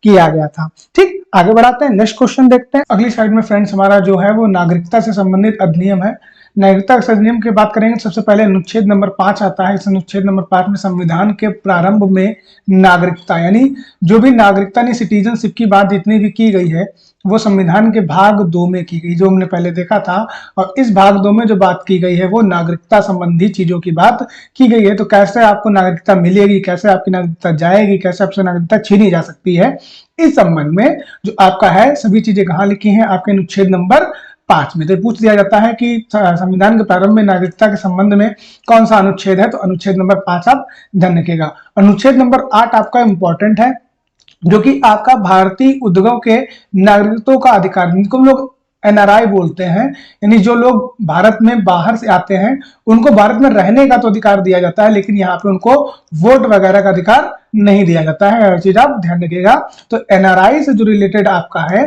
किया गया था, ठीक। आगे बढ़ाते हैं, नेक्स्ट क्वेश्चन देखते हैं। अगली साइड में फ्रेंड्स हमारा जो है वो नागरिकता से संबंधित अधिनियम है। नागरिकता अधिनियम की बात करेंगे, सबसे पहले अनुच्छेद नंबर 5 आता है। इस अनुच्छेद नंबर 5 में संविधान के प्रारंभ में नागरिकता, यानी जो भी नागरिकता ने सिटीजनशिप की बात जितनी भी की गई है वो संविधान के भाग 2 में की गई, जो हमने पहले देखा था। और इस भाग 2 में जो बात की गई है वो नागरिकता संबंधी चीजों की बात की गई है। तो कैसे आपको नागरिकता मिलेगी, कैसे आपकी नागरिकता जाएगी, कैसे आपसे नागरिकता छीनी जा सकती है, इस संबंध में जो आपका है सभी चीजें कहाँ लिखी हैं, आपके अनुच्छेद नंबर 5 में। तो पूछ दिया जाता है कि संविधान के प्रारंभ में नागरिकता के संबंध में कौन सा अनुच्छेद है, तो अनुच्छेद नंबर 5 आप ध्यान रखिएगा। अनुच्छेद नंबर 8 आपका इंपॉर्टेंट है, जो कि आपका भारतीय उद्योगों के नागरिकत्व का अधिकार, जिनको लोग एनआरआई बोलते हैं, यानी जो लोग भारत में बाहर से आते हैं उनको भारत में रहने का तो अधिकार दिया जाता है, लेकिन यहाँ पे उनको वोट वगैरह का अधिकार नहीं दिया जाता है। हर चीज आप ध्यान रखिएगा। तो एनआरआई से जो रिलेटेड आपका है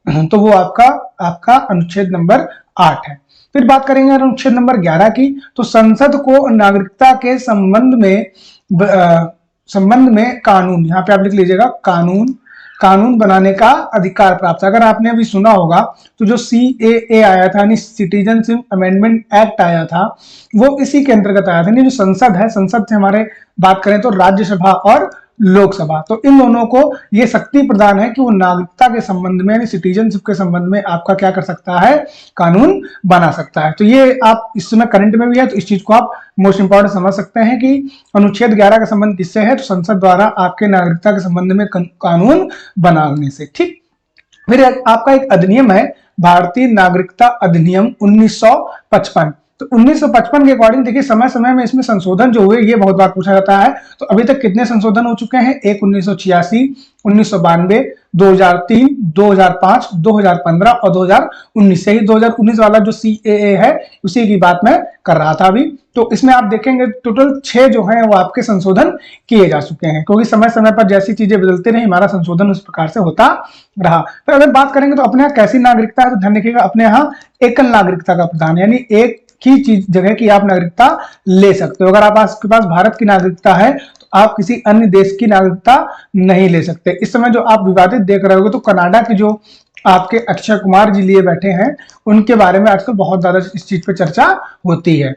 तो वो आपका आपका अनुच्छेद नंबर 8 है। फिर बात करेंगे अनुच्छेद नंबर 11 की, तो संसद को नागरिकता के संबंध में कानून, यहाँ पे आप लिख लीजिएगा कानून बनाने का अधिकार प्राप्त है। अगर आपने अभी सुना होगा तो जो CAA आया था यानी सिटीजनशिप अमेंडमेंट एक्ट आया था, वो इसी के अंतर्गत आया था। यानी जो संसद है, संसद से हमारे बात करें तो राज्यसभा और लोकसभा, तो इन दोनों को ये शक्ति प्रदान है कि वो नागरिकता के संबंध में यानी सिटीजनशिप के संबंध में आपका क्या कर सकता है, कानून बना सकता है। तो ये आप इस समय करंट में भी है, तो इस चीज को आप मोस्ट इंपॉर्टेंट समझ सकते हैं कि अनुच्छेद 11 का संबंध किससे है, तो संसद द्वारा आपके नागरिकता के संबंध में कानून बनाने से। ठीक, फिर आपका एक अधिनियम है, भारतीय नागरिकता अधिनियम 1955। तो 1955 के अकॉर्डिंग देखिए समय समय में इसमें संशोधन जो हुए ये बहुत बार पूछा जाता है। तो अभी तक कितने संशोधन हो चुके हैं, एक 1986, 1992, 2003, 2005, 2015 और 2019 से ही 2019 वाला जो CAA है उसी की बात मैं कर रहा था अभी। तो इसमें आप देखेंगे टोटल 6 जो है वो आपके संशोधन किए जा चुके हैं, क्योंकि समय समय पर जैसी चीजें बदलती रही हमारा संशोधन उस प्रकार से होता रहा। फिर अगर बात करेंगे तो अपने यहाँ कैसी नागरिकता है, तो ध्यान रखिएगा अपने यहाँ एकल नागरिकता का प्रावधान, यानी एक ही चीज जगह की आप नागरिकता ले सकते हो। अगर आपके पास भारत की नागरिकता है तो आप किसी अन्य देश की नागरिकता नहीं ले सकते। इस समय जो आप विवादित देख रहे होगे तो कनाडा की जो आपके अक्षय कुमार जी लिए बैठे हैं उनके बारे में आजकल बहुत ज्यादा इस चीज पे चर्चा होती है।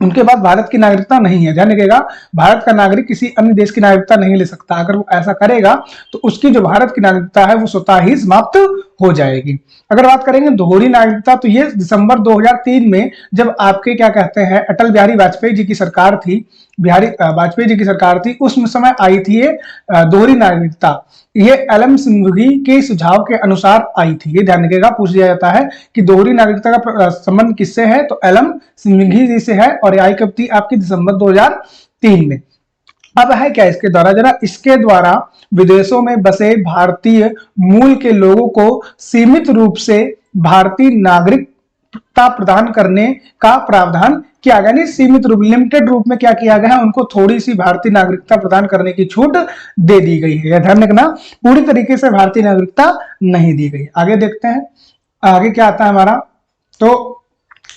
उनके पास भारत की नागरिकता नहीं है, ध्यान रखिएगा भारत का नागरिक किसी अन्य देश की नागरिकता नहीं ले सकता। अगर वो ऐसा करेगा तो उसकी जो भारत की नागरिकता है वो स्वतः ही समाप्त हो जाएगी। अगर बात करेंगे दोहरी नागरिकता, तो ये दिसंबर 2003 में जब आपके क्या कहते हैं अटल बिहारी वाजपेयी जी की सरकार थी, वाजपेयी जी की सरकार थी, उस समय आई थी ये दोहरी नागरिकता। ये LM सिंघवी के सुझाव के अनुसार आई थी। ये ध्यान रखिएगा, पूछ लिया जाता है कि दोहरी नागरिकता का संबंध किससे है, तो LM सिंघवी जी से है और आई कब थी आपकी दिसंबर 2003 में। अब है क्या इसके द्वारा, जरा इसके द्वारा विदेशों में बसे भारतीय मूल के लोगों को सीमित रूप से भारतीय नागरिकता प्रदान करने का प्रावधान किया गया। नहीं, सीमित रूप लिमिटेड रूप में क्या किया गया है, उनको थोड़ी सी भारतीय नागरिकता प्रदान करने की छूट दे दी गई है। ध्यान रखना, पूरी तरीके से भारतीय नागरिकता नहीं दी गई। आगे देखते हैं आगे क्या आता है हमारा। तो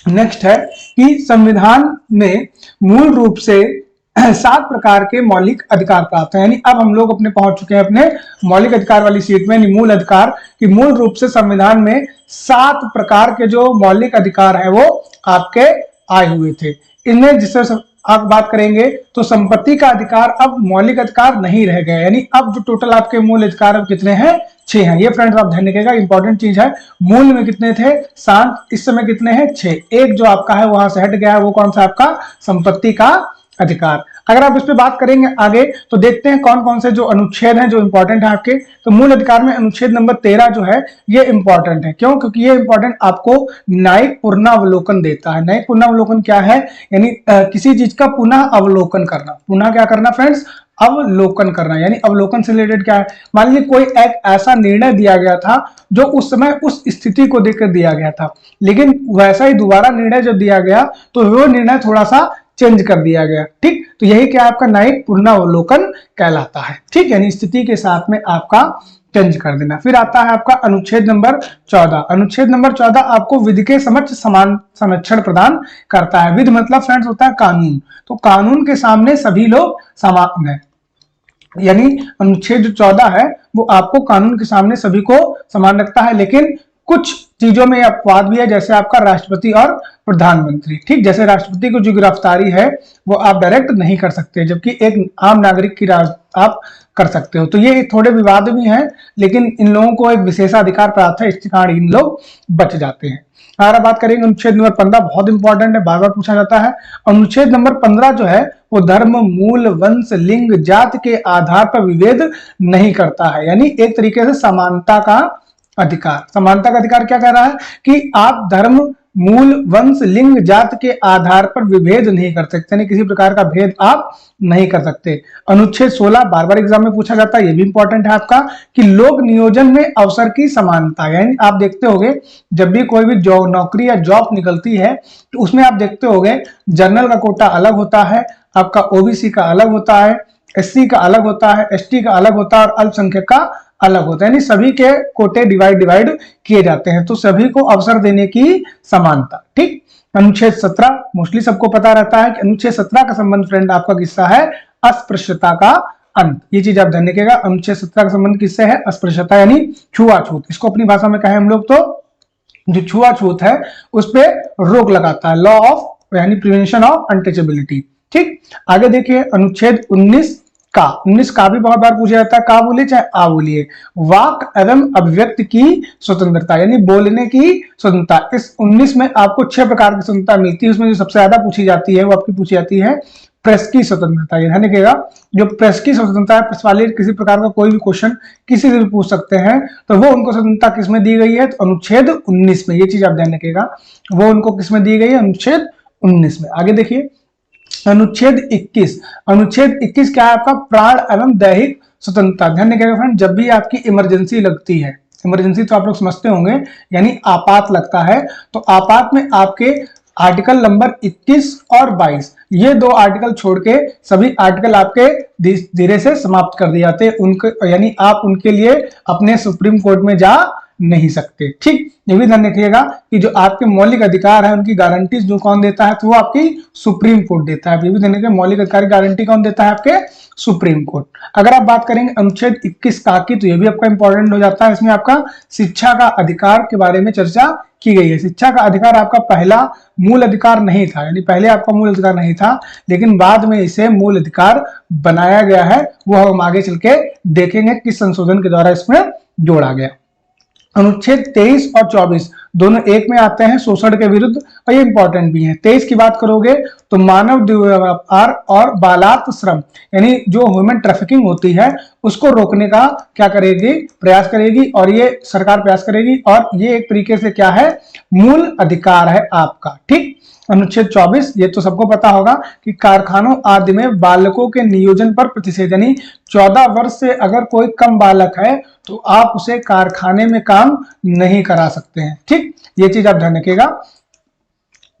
नेक्स्ट है कि संविधान में मूल रूप से 7 प्रकार के मौलिक अधिकार प्राप्त हैं। यानी अब हम लोग अपने पहुंच चुके हैं अपने मौलिक अधिकार वाली सीट में, मूल अधिकार कि मूल रूप से संविधान में 7 प्रकार के जो मौलिक अधिकार है वो आपके आए हुए थे। इनमें जिससे आप बात करेंगे तो संपत्ति का अधिकार अब मौलिक अधिकार नहीं रह गए, यानी अब जो टोटल आपके मूल अधिकार अब कितने हैं, 6 हैं। ये फ्रेंड्स आप ध्यान रखिएगा, इंपॉर्टेंट चीज है। मूल में कितने थे, 7, इस समय कितने हैं, 6। एक जो आपका है वहां से हट गया है, वो कौन सा आपका संपत्ति का अधिकार। अगर आप इस पे बात करेंगे आगे तो देखते हैं कौन कौन से जो अनुच्छेद हैं जो इंपॉर्टेंट है आपके। तो मूल अधिकार में अनुच्छेद नंबर 13 जो है ये इंपॉर्टेंट है। क्यों? क्योंकि ये इंपॉर्टेंट आपको न्यायिक पुनरावलोकन देता है। न्यायिक पुनरावलोकन क्या है, यानी किसी चीज का पुनः अवलोकन करना। पुनः क्या करना फ्रेंड्स, अवलोकन करना। यानी अवलोकन से रिलेटेड क्या है, मान लीजिए कोई एक ऐसा निर्णय दिया गया था जो उस समय उस स्थिति को देखकर दिया गया था, लेकिन वैसा ही दोबारा निर्णय जब दिया गया तो वो निर्णय थोड़ा सा चेंज कर दिया गया। ठीक, तो यही क्या आपका न्यायिक पुनरावलोकन कहलाता है। ठीक, यानी स्थिति के साथ में आपका चेंज कर देना। फिर आता है आपका अनुच्छेद नंबर 14। अनुच्छेद नंबर 14 आपको विधि के समक्ष समान संरक्षण प्रदान करता है। विधि मतलब फ्रेंड्स होता है कानून, तो कानून के सामने सभी लोग समान है। यानी अनुच्छेद 14 है वो आपको कानून के सामने सभी को समान रखता है, लेकिन कुछ चीजों में अपवाद भी है, जैसे आपका राष्ट्रपति और प्रधानमंत्री। ठीक, जैसे राष्ट्रपति को जो गिरफ्तारी है वो आप डायरेक्ट नहीं कर सकते, जबकि एक आम नागरिक की आप कर सकते हो। तो ये थोड़े विवाद भी हैं, लेकिन इन लोगों को एक विशेषाधिकार प्राप्त है, इस कारण इन लोग बच जाते हैं। अगर बात करेंगे अनुच्छेद नंबर 15, बहुत इंपॉर्टेंट है, बार बार पूछा जाता है। अनुच्छेद नंबर 15 जो है वो धर्म, मूल, वंश, लिंग, जाति के आधार पर विभेद नहीं करता है। यानी एक तरीके से समानता का अधिकार। समानता का अधिकार क्या कह रहा है कि आप धर्म, मूल, वंश, लिंग, जाति के आधार पर विभेद नहीं कर सकते, यानी किसी प्रकार का भेद आप नहीं कर सकते। अनुच्छेद 16 बार बार एग्जाम में पूछा जाता है, ये भी इंपॉर्टेंट है आपका कि लोक नियोजन में अवसर की समानता। यानी आप देखते होंगे जब भी कोई भी नौकरी या जॉब निकलती है तो उसमें आप देखते होंगे जनरल का कोटा अलग होता है, आपका OBC का अलग होता है, SC का अलग होता है, ST का अलग होता है और अल्पसंख्यक का अलग होता है, यानी सभी के कोटे डिवाइड किए जाते हैं, तो सभी को अवसर देने की समानता। ठीक। अनुच्छेद 17 मोस्टली सबको पता रहता है कि अनुच्छेद 17 का संबंध फ्रेंड आपका किससा है, अस्पृश्यता का अंत। ये चीज आप ध्यान रखिएगा, अनुच्छेद 17 का संबंध किससे है, अस्पृश्यता यानी छुआछूत। इसको अपनी भाषा में कहें हम लोग तो जो छुआछूत है उस पर रोक लगाता है, लॉ ऑफ यानी प्रिवेंशन ऑफ अनटचेबिलिटी। ठीक। आगे देखिए अनुच्छेद 19 का भी बहुत बार पूछा जाता है, का बोलिए चाहे आ बोलिए। वाक एवं अभिव्यक्ति की स्वतंत्रता यानी बोलने की स्वतंत्रता। इस 19 में आपको 6 प्रकार की स्वतंत्रता मिलती है, उसमें जो सबसे ज्यादा पूछी जाती है वो आपकी पूछी जाती है प्रेस की स्वतंत्रता। ये ध्यान रखिएगा, जो प्रेस की स्वतंत्रता है, प्रेस वाले किसी प्रकार का कोई भी क्वेश्चन किसी से भी पूछ सकते हैं, तो वो उनको स्वतंत्रता किसमें दी गई है, तो अनुच्छेद 19 में। ये चीज आप ध्यान रखिएगा, वो उनको किसमें दी गई है, अनुच्छेद 19 में। आगे देखिए अनुच्छेद 21। अनुच्छेद 21 क्या है आपका, प्राण एवं दैहिक स्वतंत्रता। ध्यान रखिएगा फ्रेंड, जब भी आपकी इमरजेंसी लगती है, इमरजेंसी तो आप लोग समझते होंगे यानी आपात लगता है, तो आपात में आपके आर्टिकल नंबर 21 और 22 ये 2 आर्टिकल छोड़ के सभी आर्टिकल आपके धीरे से समाप्त कर दिए जाते हैं, उनके यानी आप उनके लिए अपने सुप्रीम कोर्ट में जा नहीं सकते। ठीक। ये भी ध्यान रखिएगा कि जो आपके मौलिक अधिकार है उनकी गारंटीज जो कौन देता है, तो वो आपकी सुप्रीम कोर्ट देता है। ये भी ध्यान रखिएगा, मौलिक अधिकार की गारंटी कौन देता है, आपके सुप्रीम कोर्ट। अगर आप बात करेंगे अनुच्छेद 21 का की, तो ये भी आपका इंपॉर्टेंट हो जाता है। इसमें आपका शिक्षा का अधिकार के बारे में चर्चा की गई है। शिक्षा का अधिकार आपका पहला मूल अधिकार नहीं था, यानी पहले आपका मूल अधिकार नहीं था, लेकिन बाद में इसे मूल अधिकार बनाया गया है। वो हम आगे चल के देखेंगे किस संशोधन के द्वारा इसमें जोड़ा गया। अनुच्छेद 23 और 24 दोनों एक में आते हैं, शोषण के विरुद्ध, और ये इंपॉर्टेंट भी है। 23 की बात करोगे तो मानव दुर्व्यवहार और बालात श्रम यानी जो ह्यूमन ट्रैफिकिंग होती है उसको रोकने का क्या करेगी, प्रयास करेगी, और ये सरकार प्रयास करेगी, और ये एक तरीके से क्या है, मूल अधिकार है आपका। ठीक। अनुच्छेद 24 ये तो सबको पता होगा कि कारखानों आदि में बालकों के नियोजन पर प्रतिषेध, यानी 14 वर्ष से अगर कोई कम बालक है तो आप उसे कारखाने में काम नहीं करा सकते हैं। ठीक। ये चीज आप ध्यान रखिएगा।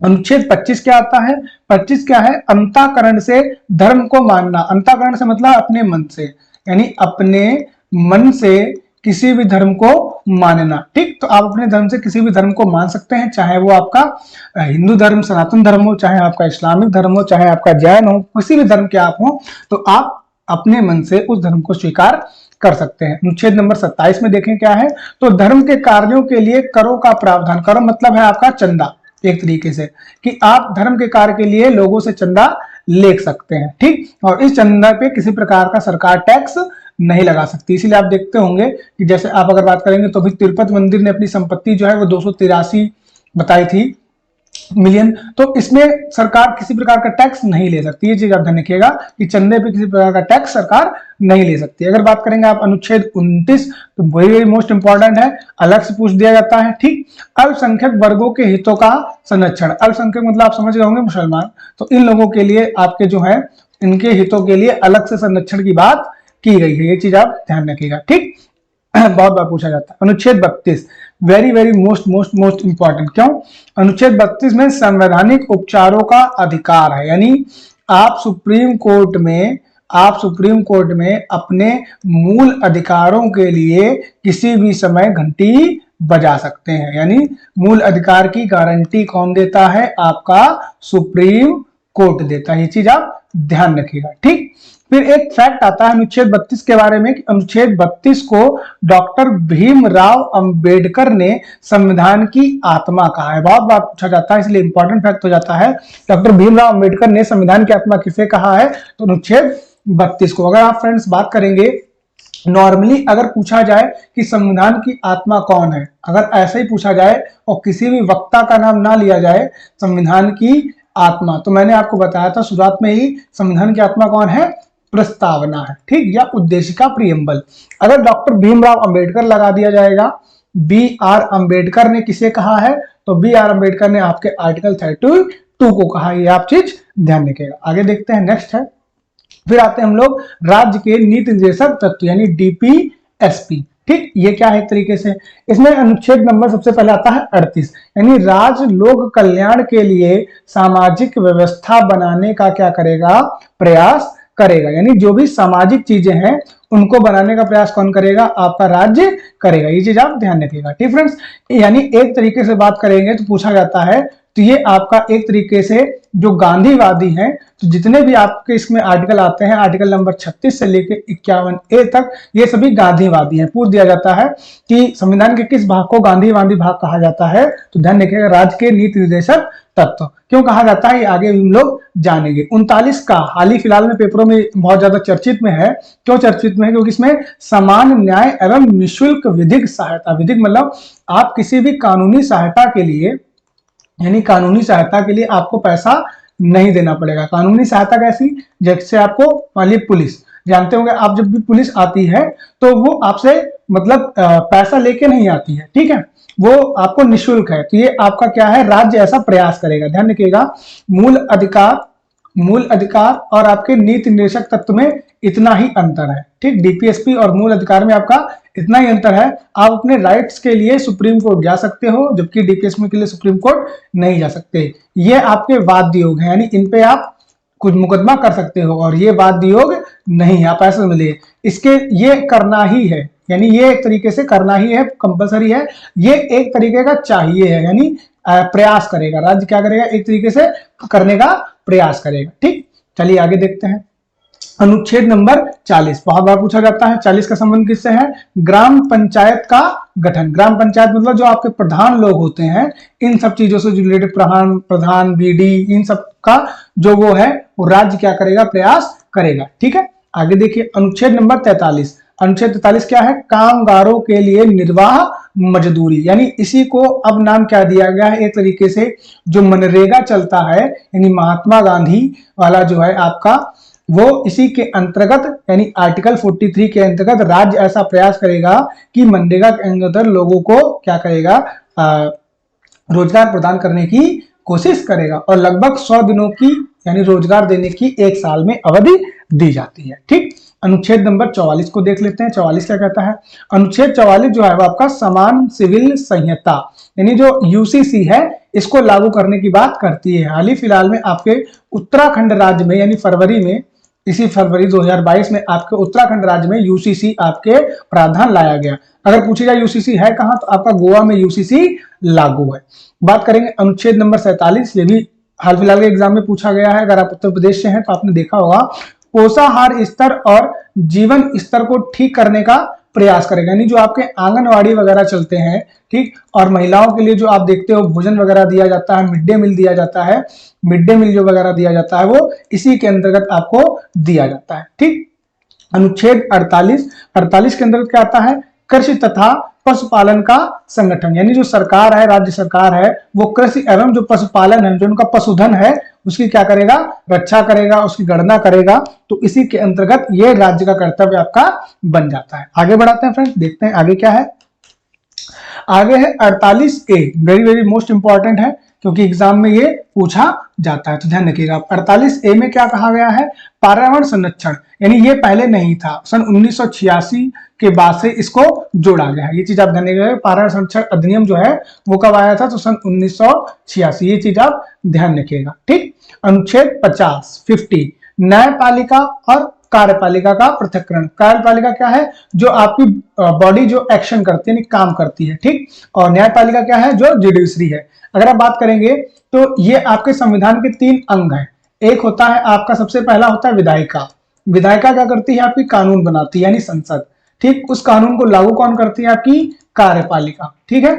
अनुच्छेद 25 क्या आता है, 25 क्या है, अंतःकरण से धर्म को मानना। अंतःकरण से मतलब अपने मन से, यानी अपने मन से किसी भी धर्म को मानना। ठीक। तो आप अपने धर्म से किसी भी धर्म को मान सकते हैं, चाहे वो आपका हिंदू धर्म सनातन धर्म हो, चाहे आपका इस्लामिक धर्म हो, चाहे आपका जैन हो, किसी भी धर्म के आप हो, तो आप अपने मन से उस धर्म को स्वीकार कर सकते हैं। अनुच्छेद नंबर 27 में देखें क्या है, तो धर्म के कार्यों के लिए करों का प्रावधान। करो मतलब है आपका चंदा, एक तरीके से कि आप धर्म के कार्य के लिए लोगों से चंदा ले सकते हैं। ठीक। और इस चंदा पे किसी प्रकार का सरकार टैक्स नहीं लगा सकती। इसीलिए आप देखते होंगे कि जैसे आप अगर बात करेंगे तो भी तिरुपति मंदिर ने अपनी संपत्ति जो है वो 283 बताई थी मिलियन, तो इसमें सरकार किसी प्रकार का टैक्स नहीं ले सकती। ये चीज आप ध्यान रखिएगा कि चंदे पे किसी प्रकार का टैक्स सरकार नहीं ले सकती। अगर बात करेंगे आप अनुच्छेद 29 तो वही मोस्ट इंपॉर्टेंट है, अलग से पूछ दिया जाता है। ठीक। अल्पसंख्यक वर्गों के हितों का संरक्षण। अल्पसंख्यक मतलब आप समझ रहे होंगे मुसलमान, तो इन लोगों के लिए आपके जो है इनके हितों के लिए अलग से संरक्षण की बात की गई है। ये चीज आप ध्यान रखिएगा। ठीक। बहुत बार पूछा जाता है। अनुच्छेद 32 वेरी मोस्ट इंपॉर्टेंट। क्यों? अनुच्छेद 32 में संवैधानिक उपचारों का अधिकार है, यानी आप सुप्रीम कोर्ट में अपने मूल अधिकारों के लिए किसी भी समय घंटी बजा सकते हैं। यानी मूल अधिकार की गारंटी कौन देता है? आपका सुप्रीम कोर्ट देता है। ये चीज आप ध्यान रखिएगा। ठीक। फिर एक फैक्ट आता है अनुच्छेद 32 के बारे में कि अनुच्छेद 32 को डॉक्टर भीमराव अंबेडकर ने संविधान की आत्मा कहा है। बहुत बार पूछा जाता है, इसलिए इंपॉर्टेंट फैक्ट हो जाता है। डॉक्टर भीमराव अंबेडकर ने संविधान की आत्मा किसे कहा है? तो अनुच्छेद 32 को। अगर आप फ्रेंड्स बात करेंगे नॉर्मली अगर पूछा जाए कि संविधान की आत्मा कौन है, अगर ऐसे ही पूछा जाए और किसी भी वक्ता का नाम ना लिया जाए संविधान की आत्मा, तो मैंने आपको बताया था शुरुआत में ही संविधान की आत्मा कौन है? प्रस्तावना है। ठीक। या उद्देशिका प्रियम्बल। अगर डॉक्टर भीमराव अंबेडकर लगा दिया जाएगा, बी आर अंबेडकर ने किसे कहा है? तो बी आर अंबेडकर ने आपके आर्टिकल 32 को कहा। ये आप चीज ध्यान रखिएगा। आगे देखते हैं, नेक्स्ट है। फिर आते हैं हम लोग राज्य के नीति निर्देशक तत्व यानी डीपीएसपी। ठीक। ये क्या है एक तरीके से, इसमें अनुच्छेद नंबर सबसे पहले आता है 38, यानी राज्य लोक कल्याण के लिए सामाजिक व्यवस्था बनाने का क्या करेगा? प्रयास करेगा। यानी जो भी सामाजिक चीजें हैं उनको बनाने का प्रयास कौन करेगा? आपका राज्य करेगा। ये चीज आप ध्यान रखिएगा। ठीक फ्रेंड्स, यानी एक तरीके से बात करेंगे तो पूछा जाता है, तो ये आपका एक तरीके से जो गांधीवादी हैं, तो जितने भी आपके इसमें आर्टिकल आते हैं, आर्टिकल नंबर 36 से लेकर 51A तक, ये सभी गांधीवादी हैं। पूछ दिया जाता है कि संविधान के किस भाग को गांधीवादी भाग कहा जाता है? तो ध्यान रखिएगा, राज्य के नीति निर्देशक तत्व। क्यों कहा जाता है, ये आगे हम लोग जानेंगे। 39 का हाल ही फिलहाल में पेपरों में बहुत ज्यादा चर्चित में है। क्यों चर्चित में है? क्योंकि इसमें समान न्याय एवं निःशुल्क विधिक सहायता, विधिक मतलब आप किसी भी कानूनी सहायता के लिए, यानी कानूनी सहायता के लिए आपको पैसा नहीं देना पड़ेगा। कानूनी सहायता कैसी? जैसे आपको मान लीजिए पुलिस, जानते होंगे आप, जब भी पुलिस आती है तो वो आपसे मतलब पैसा लेके नहीं आती है, ठीक है, वो आपको निःशुल्क है। तो ये आपका क्या है, राज्य ऐसा प्रयास करेगा। ध्यान रखिएगा, मूल अधिकार और आपके नीति निर्देशक तत्व में इतना ही अंतर है। ठीक, डीपीएसपी और मूल अधिकार में आपका इतना ही अंतर है। आप अपने राइट्स के लिए सुप्रीम कोर्ट जा सकते हो, जबकि डीपीएसपी के लिए सुप्रीम कोर्ट नहीं जा सकते। ये आपके वाद्य योग है, यानी इन पे आप कुछ मुकदमा कर सकते हो, और ये वाद्य योग नहीं है। आप ऐसा समझिए, इसके ये करना ही है, यानी ये एक तरीके से करना ही है, कंपलसरी है। ये एक तरीके का चाहिए है, यानी प्रयास करेगा राज्य, क्या करेगा, एक तरीके से करने का प्रयास करेगा। ठीक, चलिए आगे देखते हैं। अनुच्छेद नंबर 40 बहुत बार पूछा जाता है। 40 का संबंध किससे है? ग्राम पंचायत का गठन। ग्राम पंचायत मतलब जो आपके प्रधान लोग होते हैं, इन सब चीजों से रिलेटेड, प्रधान बीडी, इन सब का जो वो है, वो राज्य क्या करेगा, प्रयास करेगा। ठीक है, आगे देखिए अनुच्छेद नंबर 43। अनुच्छेद 43 क्या है? कामगारों के लिए निर्वाह मजदूरी, यानी इसी को अब नाम क्या दिया गया है, एक तरीके से जो मनरेगा चलता है, यानी महात्मा गांधी वाला जो है आपका, वो इसी के अंतर्गत, यानी आर्टिकल 43 के अंतर्गत राज्य ऐसा प्रयास करेगा कि मनरेगा के अंदर लोगों को क्या करेगा, रोजगार प्रदान करने की कोशिश करेगा, और लगभग 100 दिनों की, यानी रोजगार देने की 1 साल में अवधि दी जाती है। ठीक, अनुच्छेद नंबर 44 को देख लेते हैं। 44 क्या कहता है? अनुच्छेद 44 जो है वो आपका समान सिविल संहिता, यानी जो यूसीसी है, इसको लागू करने की बात करती है। हाल ही फिलहाल में आपके उत्तराखंड राज्य में, यानी इसी फरवरी 2022 में आपके उत्तराखंड राज्य में यूसीसी आपके प्रावधान लाया गया। अगर पूछे जाए यूसीसी है कहां, तो आपका गोवा में यूसीसी लागू है। बात करेंगे अनुच्छेद नंबर 47, ये भी हाल फिलहाल के एग्जाम में पूछा गया है। अगर आप उत्तर प्रदेश से हैं तो आपने देखा होगा, पोषाहार स्तर और जीवन स्तर को ठीक करने का प्रयास करेगा, यानी जो आपके आंगनवाड़ी वगैरह चलते हैं, ठीक, और महिलाओं के लिए जो आप देखते हो भोजन वगैरह दिया जाता है, मिड डे मील दिया जाता है, मिड डे मील जो वगैरह दिया जाता है, वो इसी के अंतर्गत आपको दिया जाता है। ठीक, अनुच्छेद 48 के अंतर्गत क्या आता है? कृषि तथा पशुपालन का संगठन, यानी जो सरकार है, राज्य सरकार है, वो कृषि एवं जो पशुपालन है, जो उनका पशुधन है, उसकी क्या करेगा, रक्षा करेगा, उसकी गणना करेगा। तो इसी के अंतर्गत ये राज्य का कर्तव्य आपका बन जाता है। आगे बढ़ाते हैं फ्रेंड्स, देखते हैं आगे क्या है। आगे है 48A, very very most important है, क्योंकि एग्जाम में ये पूछा जाता है, तो ध्यान रखिएगा। 48A में क्या कहा गया है? पर्यावरण संरक्षण, यानी ये पहले नहीं था, सन 1986 के बाद से इसको जोड़ा गया है। ये चीज आप ध्यान रखिएगा। पर्यावरण संरक्षण अधिनियम जो है वो कब आया था? तो सन 1986, ये चीज आप ध्यान रखिएगा। ठीक, अनुच्छेद 50 न्यायपालिका और कार्यपालिका का पृथक्करण। कार्यपालिका क्या है? जो आपकी बॉडी जो एक्शन करती है, काम करती है, ठीक, और न्यायपालिका क्या है? जो जुडिशरी है। अगर आप बात करेंगे तो ये आपके संविधान के 3 अंग हैं। एक होता है आपका, सबसे पहला होता है विधायिका। विधायिका क्या करती है? आपकी कानून बनाती है, यानी संसद। ठीक, उस कानून को लागू कौन करती है? आपकी कार्यपालिका। ठीक है,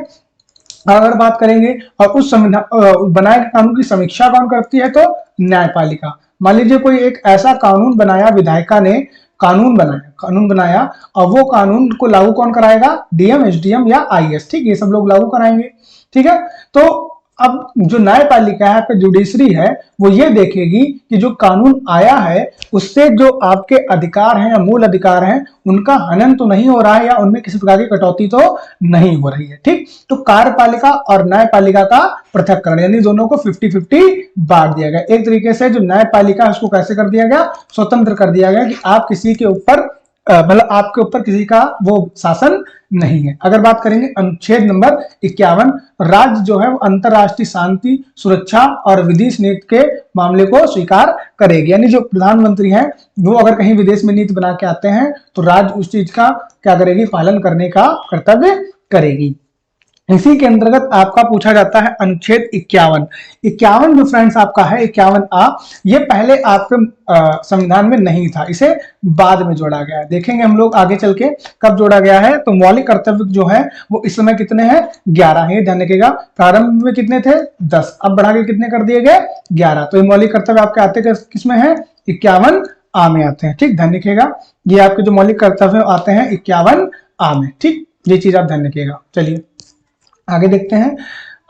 अगर बात करेंगे और उस संविधान बनाए गए कानून की समीक्षा कौन करती है? तो न्यायपालिका। मान लीजिए कोई एक ऐसा कानून बनाया, विधायिका ने कानून बनाया, और वो कानून को लागू कौन कराएगा? डीएम, एसडीएम या आईएएस। ठीक, ये सब लोग लागू कराएंगे। ठीक है, तो अब जो न्यायपालिका है, आपका जुडिशरी है, वो ये देखेगी कि जो कानून आया है उससे जो आपके अधिकार हैं या मूल अधिकार हैं, उनका हनन तो नहीं हो रहा है, या उनमें किसी प्रकार की कटौती तो नहीं हो रही है। ठीक, तो कार्यपालिका और न्यायपालिका का पृथक्करण, यानी दोनों को 50-50 बांट दिया गया। एक तरीके से जो न्यायपालिका है उसको कैसे कर दिया गया? स्वतंत्र कर दिया गया, कि आप किसी के ऊपर मतलब आपके ऊपर किसी का वो शासन नहीं है। अगर बात करेंगे अनुच्छेद नंबर 51, राज्य जो है वो अंतरराष्ट्रीय शांति, सुरक्षा और विदेश नीति के मामले को स्वीकार करेगी। यानी जो प्रधानमंत्री हैं वो अगर कहीं विदेश में नीति बना के आते हैं तो राज्य उस चीज का क्या करेगी, पालन करने का कर्तव्य करेगी। इसी के अंतर्गत आपका पूछा जाता है अनुच्छेद 51 जो फ्रेंड्स आपका है 51A, ये पहले आपके संविधान में नहीं था, इसे बाद में जोड़ा गया है। देखेंगे हम लोग आगे चल के कब जोड़ा गया है। तो मौलिक कर्तव्य जो है वो इस समय कितने हैं, 11 है, ध्यान रखिएगा। प्रारंभ में कितने थे, 10, अब बढ़ा के कितने कर दिए गए, 11। तो ये मौलिक कर्तव्य आपके आते किसमें है, 51A में आते हैं। ठीक, ध्यान रखिएगा, ये आपके जो मौलिक कर्तव्य आते हैं 51A में। ठीक, ये चीज आप ध्यान रखिएगा। चलिए आगे देखते हैं।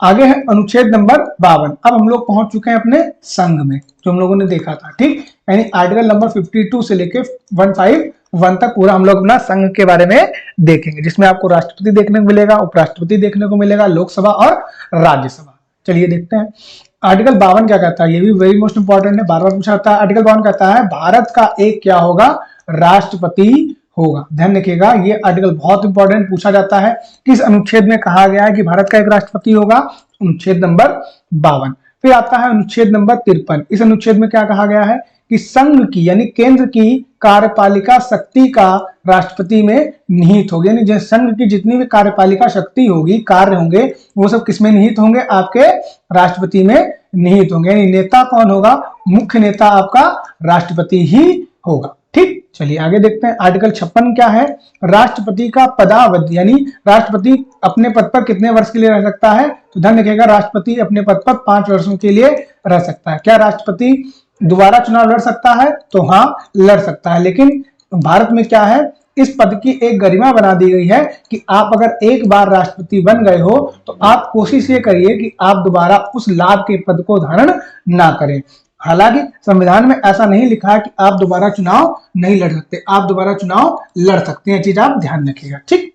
आगे है अनुच्छेद नंबर 52। अब हम लोग पहुंच चुके हैं अपने संघ में, जो हम लोगों ने देखा था। ठीक, यानी आर्टिकल नंबर 52 से लेके 151 तक पूरा हम लोग अपना संघ के बारे में देखेंगे, जिसमें आपको राष्ट्रपति देखने को मिलेगा, उपराष्ट्रपति देखने को मिलेगा, लोकसभा और राज्यसभा। चलिए देखते हैं आर्टिकल 52 क्या कहता है। ये भी वेरी मोस्ट इंपॉर्टेंट है, बार बार पूछा जाता है। आर्टिकल 52 कहता है भारत का एक क्या होगा, राष्ट्रपति होगा। ध्यान रखिएगा, ये आर्टिकल बहुत इंपॉर्टेंट पूछा जाता है। किस अनुच्छेद में कहा गया है कि भारत का एक राष्ट्रपति होगा, अनुच्छेद नंबर 52। फिर आता है अनुच्छेद नंबर 53। इस अनुच्छेद में क्या कहा गया है कि संघ की यानी केंद्र की कार्यपालिका शक्ति का राष्ट्रपति में निहित होगी। यानी संघ की जितनी भी कार्यपालिका शक्ति होगी, कार्य होंगे, वो सब किसमें निहित होंगे, आपके राष्ट्रपति में निहित होंगे। यानी नेता कौन होगा, मुख्य नेता आपका राष्ट्रपति ही होगा। ठीक, चलिए आगे देखते हैं। आर्टिकल 56 क्या है, राष्ट्रपति का पदावधि, यानी राष्ट्रपति अपने पद पर कितने वर्ष के लिए रह सकता है। तो ध्यान रखिएगा, राष्ट्रपति अपने पद पर 5 वर्षों के लिए रह सकता है। क्या राष्ट्रपति दोबारा चुनाव लड़ सकता है, तो हाँ लड़ सकता है। लेकिन भारत में क्या है, इस पद की एक गरिमा बना दी गई है कि आप अगर एक बार राष्ट्रपति बन गए हो तो आप कोशिश ये करिए कि आप दोबारा उस लाभ के पद को धारण ना करें। हालांकि संविधान में ऐसा नहीं लिखा है कि आप दोबारा चुनाव नहीं लड़ सकते, आप दोबारा चुनाव लड़ सकते हैं, चीज आप ध्यान रखिएगा। ठीक,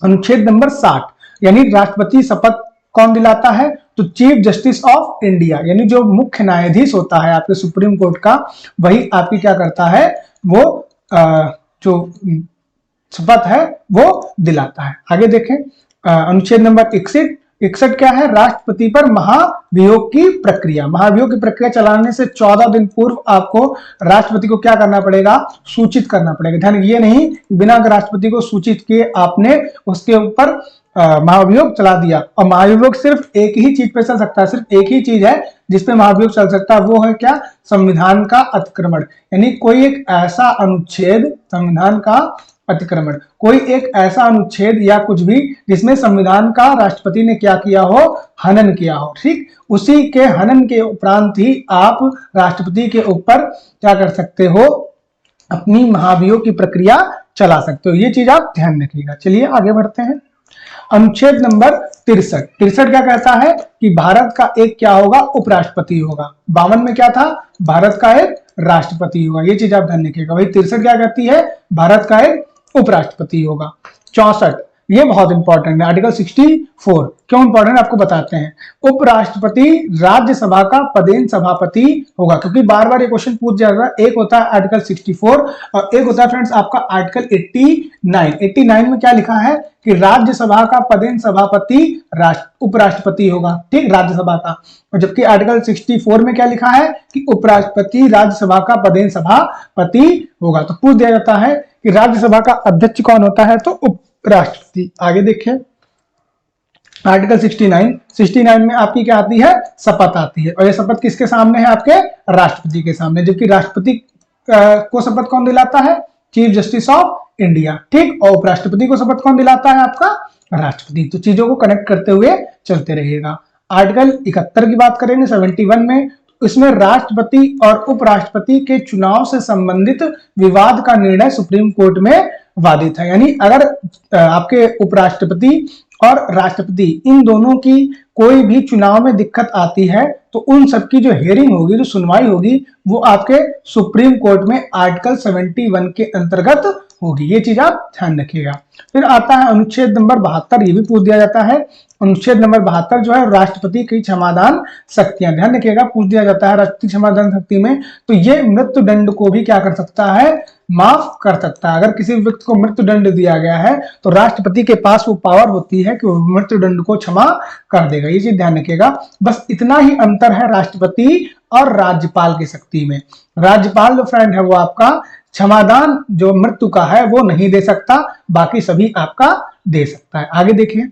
अनुच्छेद नंबर 60, यानी राष्ट्रपति शपथ कौन दिलाता है, तो चीफ जस्टिस ऑफ इंडिया, यानी जो मुख्य न्यायाधीश होता है आपके सुप्रीम कोर्ट का, वही आपकी क्या करता है, वो जो शपथ है वो दिलाता है। आगे देखें अनुच्छेद नंबर 61 क्या है, राष्ट्रपति पर महाभियोग की प्रक्रिया। महाभियोग की प्रक्रिया चलाने से 14 दिन पूर्व आपको राष्ट्रपति को क्या करना पड़ेगा, सूचित करना पड़ेगा। ध्यान, ये नहीं बिना राष्ट्रपति को सूचित किए आपने उसके ऊपर महाभियोग चला दिया। और महाभियोग सिर्फ एक ही चीज पे चल सकता है, सिर्फ एक ही चीज है जिसपे महाभियोग चल सकता है, वो है क्या, संविधान का अतिक्रमण। यानी कोई एक ऐसा अनुच्छेद, संविधान का अतिक्रमण, कोई एक ऐसा अनुच्छेद या कुछ भी जिसमें संविधान का राष्ट्रपति ने क्या किया हो, हनन किया हो। ठीक, उसी के हनन के उपरांत ही आप राष्ट्रपति के ऊपर क्या कर सकते हो, अपनी महाभियोग की प्रक्रिया चला सकते हो। ये चीज आप ध्यान रखिएगा। चलिए आगे बढ़ते हैं। अनुच्छेद नंबर 63 क्या कहता है कि भारत का एक क्या होगा, उपराष्ट्रपति होगा। 52 में क्या था, भारत का एक राष्ट्रपति होगा। ये चीज आप ध्यान रखिएगा। वही 63 क्या कहती है, भारत का एक उपराष्ट्रपति होगा। 64 ये बहुत इंपॉर्टेंट है, आर्टिकल 64 क्यों इंपॉर्टेंट आपको बताते हैं। उपराष्ट्रपति राज्यसभा का पदेन सभापति होगा, क्योंकि बार बार ये क्वेश्चन पूछ जाएगा। एक होता है आर्टिकल 64 और एक होता है फ्रेंड्स आपका आर्टिकल 89 में क्या लिखा है कि राज्यसभा का पदेन सभापति उपराष्ट्रपति होगा। ठीक, राज्यसभा का। और जबकि आर्टिकल 64 में क्या लिखा है कि उपराष्ट्रपति राज्यसभा का पदेन सभापति होगा। तो पूछ दिया जाता है कि राज्यसभा का अध्यक्ष कौन होता है, तो उपराष्ट्रपति। आगे देखें आर्टिकल 69 में आपकी क्या आती है, शपथ आती है। और ये शपथ किसके सामने है, आपके राष्ट्रपति के सामने। जबकि राष्ट्रपति को शपथ कौन दिलाता है, चीफ जस्टिस ऑफ इंडिया। ठीक, और उपराष्ट्रपति को शपथ कौन दिलाता है, आपका राष्ट्रपति। तो चीजों को कनेक्ट करते हुए चलते रहिएगा। आर्टिकल 71 की बात करेंगे 71 में, इसमें राष्ट्रपति और उपराष्ट्रपति के चुनाव से संबंधित विवाद का निर्णय सुप्रीम कोर्ट में वादित है। यानी अगर आपके उपराष्ट्रपति और राष्ट्रपति इन दोनों की कोई भी चुनाव में दिक्कत आती है तो उन सबकी जो हियरिंग होगी, जो सुनवाई होगी, वो आपके सुप्रीम कोर्ट में आर्टिकल 71 के अंतर्गत होगी। ये चीज आप ध्यान रखिएगा। फिर आता है अनुच्छेद नंबर 72, ये भी पूछ दिया जाता है। अनुच्छेद नंबर 72 जो है राष्ट्रपति की क्षमादान शक्तियां, ध्यान रखिएगा, पूछ दिया जाता है राष्ट्रपति क्षमादान शक्ति में। तो ये मृत्यु दंड को भी क्या कर सकता है, माफ कर सकता है। अगर किसी व्यक्ति को मृत्यु दंड दिया गया है तो राष्ट्रपति के पास वो पावर होती है कि वो मृत्यु दंड को क्षमा कर देगा। ये चीज ध्यान रखिएगा। बस इतना ही अंतर है राष्ट्रपति और राज्यपाल की शक्ति में। राज्यपाल जो फ्रेंड है वो आपका क्षमादान जो मृत्यु का है वो नहीं दे सकता, बाकी सभी आपका दे सकता है। आगे देखिए,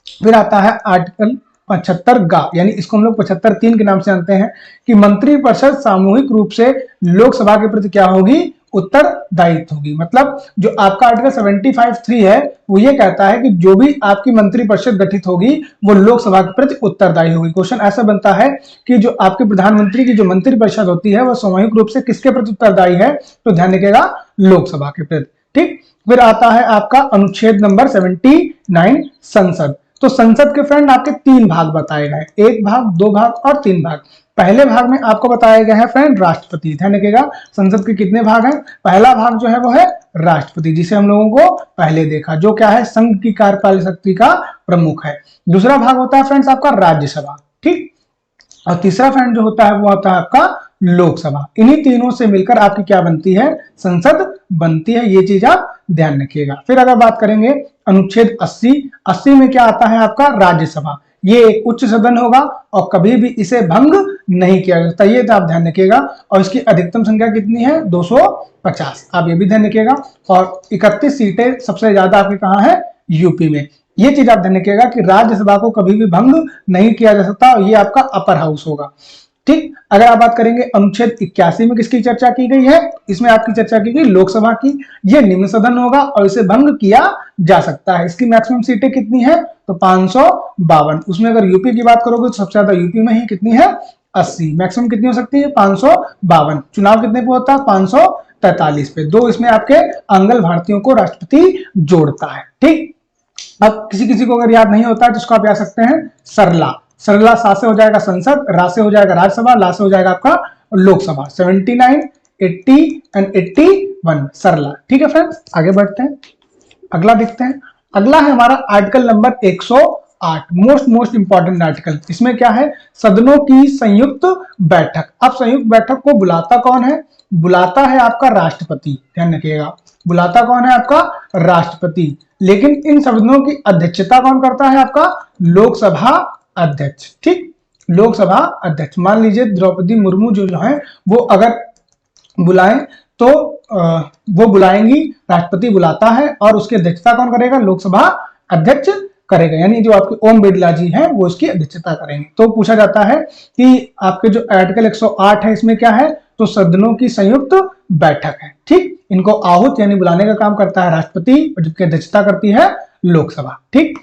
फिर आता है आर्टिकल 75 यानी इसको हम लोग 75(3) के नाम से जानते हैं कि मंत्रिपरिषद सामूहिक रूप से लोकसभा के प्रति क्या होगी, उत्तरदायित्व होगी। मतलब जो आपका आर्टिकल 75(3) है वो ये कहता है कि जो भी आपकी मंत्रिपरिषद गठित होगी वो लोकसभा के प्रति उत्तरदायी होगी। क्वेश्चन ऐसा बनता है कि जो आपके प्रधानमंत्री की जो मंत्रिपरिषद होती है वो सामूहिक रूप से किसके प्रति उत्तरदायी है, तो ध्यान रखिएगा, लोकसभा के प्रति। ठीक, फिर आता है आपका अनुच्छेद नंबर 79 संसद। तो संसद के फ्रेंड आपके 3 भाग बताए गए, 1 भाग, 2 भाग और 3 भाग। पहले भाग में आपको बताया गया है फ्रेंड राष्ट्रपति, ध्यान रखिएगा। संसद के कितने भाग हैं, पहला भाग जो है वो है राष्ट्रपति, जिसे हम लोगों को पहले देखा, जो क्या है संघ की कार्यपालक शक्ति का प्रमुख है। दूसरा भाग होता है फ्रेंड्स आपका राज्यसभा, ठीक, और तीसरा फ्रेंड जो होता है वो होता है आपका लोकसभा। इन्हीं तीनों से मिलकर आपकी क्या बनती है, संसद बनती है। ये चीज आप ध्यान रखिएगा। फिर अगर बात करेंगे अनुच्छेद 80 में क्या आता है आपका राज्यसभा। ये एक उच्च सदन होगा और कभी भी इसे भंग नहीं किया जाता, ये तो आप ध्यान रखिएगा। और इसकी अधिकतम संख्या कितनी है, 250, आप ये भी ध्यान रखिएगा। और 31 सीटें सबसे ज्यादा आपके कहाँ है, यूपी में। ये चीज आप ध्यान रखिएगा कि राज्यसभा को कभी भी भंग नहीं किया जा सकता और ये आपका अपर हाउस होगा। ठीक, अगर आप बात करेंगे अनुच्छेद 81 में किसकी चर्चा की गई है, इसमें आपकी चर्चा की गई लोकसभा की। ये निम्न सदन होगा और इसे भंग किया जा सकता है। इसकी मैक्सिमम सीटें कितनी है, तो 552। उसमें अगर यूपी की बात करोगे तो सबसे ज्यादा यूपी में ही कितनी है, 80। मैक्सिमम कितनी हो सकती है, 552। चुनाव कितने पे होता है, 543 पे। 2 इसमें आपके आंग्ल भारतीयों को राष्ट्रपति जोड़ता है। ठीक, अब किसी को अगर याद नहीं होता है तो उसको आप याद सकते हैं सरला। सरला सा से हो जाएगा संसद, रा से हो जाएगा राज्यसभा, ला से हो जाएगा आपका लोकसभा। 79, 80 एंड 81 सरला। ठीक है फ्रेंड्स, आगे बढ़ते हैं, अगला देखते हैं। अगला है हमारा article number 108, most important article. इसमें क्या है, सदनों की संयुक्त बैठक। अब संयुक्त बैठक को बुलाता कौन है, बुलाता है आपका राष्ट्रपति, ध्यान रखिएगा। बुलाता कौन है, आपका राष्ट्रपति। लेकिन इन सदनों की अध्यक्षता कौन करता है, आपका लोकसभा अध्यक्ष। ठीक, लोकसभा अध्यक्ष। मान लीजिए द्रौपदी मुर्मू जो है वो अगर बुलाएं तो वो बुलाएंगी, राष्ट्रपति बुलाता है और उसकी अध्यक्षता कौन करेगा, लोकसभा अध्यक्ष करेगा। यानी जो आपके ओम बिरला जी हैं वो उसकी अध्यक्षता करेंगे। तो पूछा जाता है कि आपके जो आर्टिकल 108 है इसमें क्या है, तो सदनों की संयुक्त बैठक है। ठीक, इनको आहूत यानी बुलाने का काम करता है राष्ट्रपति और जिसकी अध्यक्षता करती है लोकसभा। ठीक,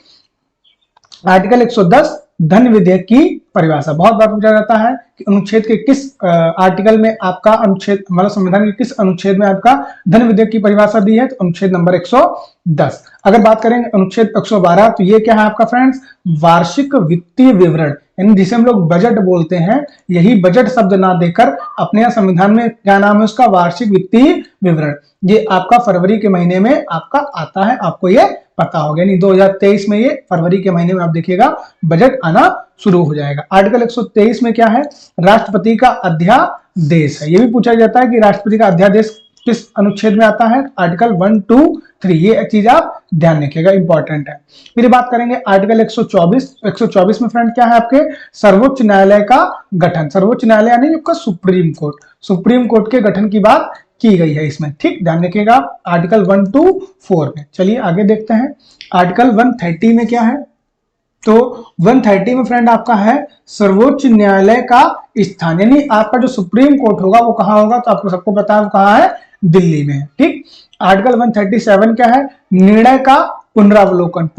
आर्टिकल 110 धन विधेयक की परिभाषा। बहुत बार पूछा जाता है कि अनुच्छेद के किस आर्टिकल में आपका अनुच्छेद, मतलब संविधान के किस अनुच्छेद में आपका धन विधेयक की परिभाषा दी है, तो अनुच्छेद नंबर 110। अगर बात करेंगे अनुच्छेद 112 तो ये क्या है आपका फ्रेंड्स, वार्षिक वित्तीय विवरण, यानी जिसे हम लोग बजट बोलते हैं। यही बजट शब्द ना देकर अपने यहाँ संविधान में क्या नाम है उसका, वार्षिक वित्तीय विवरण। ये आपका फरवरी के महीने में आपका आता है, आपको ये पता होगा। यानी 2023 में ये फरवरी के महीने में आप देखिएगा बजट आना शुरू हो जाएगा। आर्टिकल 123 में क्या है, राष्ट्रपति का अध्यादेश है। ये भी पूछा जाता है कि राष्ट्रपति का अध्यादेश किस अनुच्छेद में आता है, आर्टिकल 1, 2, 3। ये चीज आप ध्यान रखिएगा, इंपॉर्टेंट है। फिर बात करेंगे आर्टिकल 124 में फ्रेंड क्या है आपके, सर्वोच्च न्यायालय का गठन। सर्वोच्च न्यायालय यानी आपका सुप्रीम कोर्ट के गठन की बात की गई है इसमें। ठीक, ध्यान रखिएगा आर्टिकल 1, 2, 4 में। चलिए आगे देखते हैं। आर्टिकल 130 में क्या है, तो 130 में फ्रेंड आपका है सर्वोच्च न्यायालय का स्थान। यानी आपका जो सुप्रीम कोर्ट होगा वो कहां होगा, तो आपको सबको पता है वो कहां है, दिल्ली में है। ठीक, आर्टिकल 137 क्या है, निर्णय का पुनरावलोकन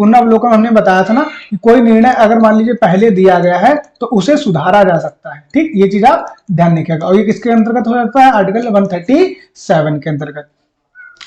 हमने बताया था ना कि कोई निर्णय अगर मान लीजिए पहले दिया गया है तो उसे सुधारा जा सकता है। ठीक, ये चीज आप ध्यान रखिएगा। और ये किसके अंतर्गत हो जाता है, आर्टिकल 137 के अंतर्गत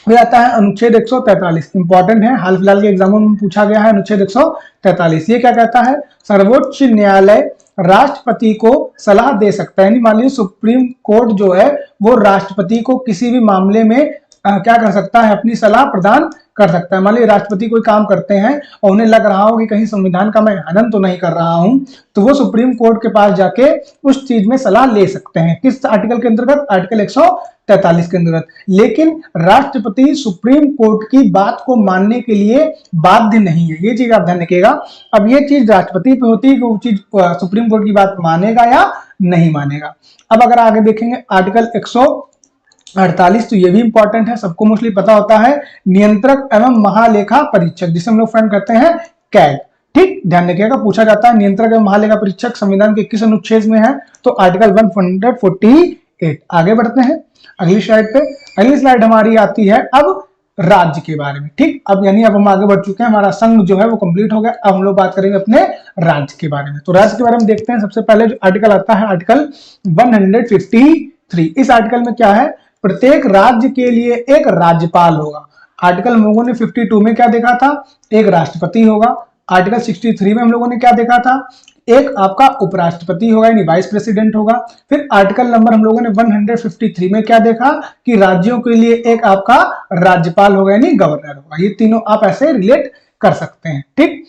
हो जाता है। अनुच्छेद 143 इंपॉर्टेंट है, हाल फिलहाल के एग्जामों में पूछा गया है। अनुच्छेद 143 ये क्या कहता है, सर्वोच्च न्यायालय राष्ट्रपति को सलाह दे सकता है। यानी मान लीजिए सुप्रीम कोर्ट जो है वो राष्ट्रपति को किसी भी मामले में क्या कर सकता है, अपनी सलाह प्रदान कर सकता है। मान लीजिए राष्ट्रपति कोई काम करते हैं और उन्हें लग रहा हो कि कहीं संविधान का मैं हनन तो नहीं कर रहा हूं, तो वो सुप्रीम कोर्ट के पास जाके उस चीज में सलाह ले सकते हैं। किस आर्टिकल के अंतर्गत? आर्टिकल 143 के अंतर्गत। लेकिन राष्ट्रपति सुप्रीम कोर्ट की बात को मानने के लिए बाध्य नहीं है, ये चीज आप ध्यान रखिएगा। अब ये चीज राष्ट्रपति पे होती है कि वो चीज सुप्रीम कोर्ट की बात मानेगा या नहीं मानेगा। अब अगर आगे देखेंगे आर्टिकल 148, तो ये भी इंपॉर्टेंट है, सबको मोस्टली पता होता है, नियंत्रक एवं महालेखा परीक्षक, जिसे हम लोग फ्रेंड कहते हैं कैग। ठीक, ध्यान रखिएगा, पूछा जाता है नियंत्रक एवं महालेखा परीक्षक संविधान के किस अनुच्छेद में है? तो आर्टिकल 148। आगे बढ़ते हैं अगली स्लाइड पे। अगली स्लाइड हमारी आती है अब राज्य के बारे में। ठीक, अब यानी अब हम आगे बढ़ चुके हैं, हमारा संघ जो है वो कंप्लीट हो गया। अब हम लोग बात करेंगे अपने राज्य के बारे में। तो राज्य के बारे में देखते हैं। सबसे पहले जो आर्टिकल आता है आर्टिकल 153। इस आर्टिकल में क्या है? प्रत्येक राज्य के लिए एक राज्यपाल होगा। आर्टिकल हम लोगों ने 52 में क्या देखा था? एक राष्ट्रपति होगा। आर्टिकल 63 में हम लोगों ने क्या देखा था? एक आपका उपराष्ट्रपति होगा यानी वाइस प्रेसिडेंट होगा। फिर आर्टिकल नंबर हम लोगों ने 153 में क्या देखा कि राज्यों के लिए एक आपका राज्यपाल होगा यानी गवर्नर होगा। ये तीनों आप ऐसे रिलेट कर सकते हैं। ठीक,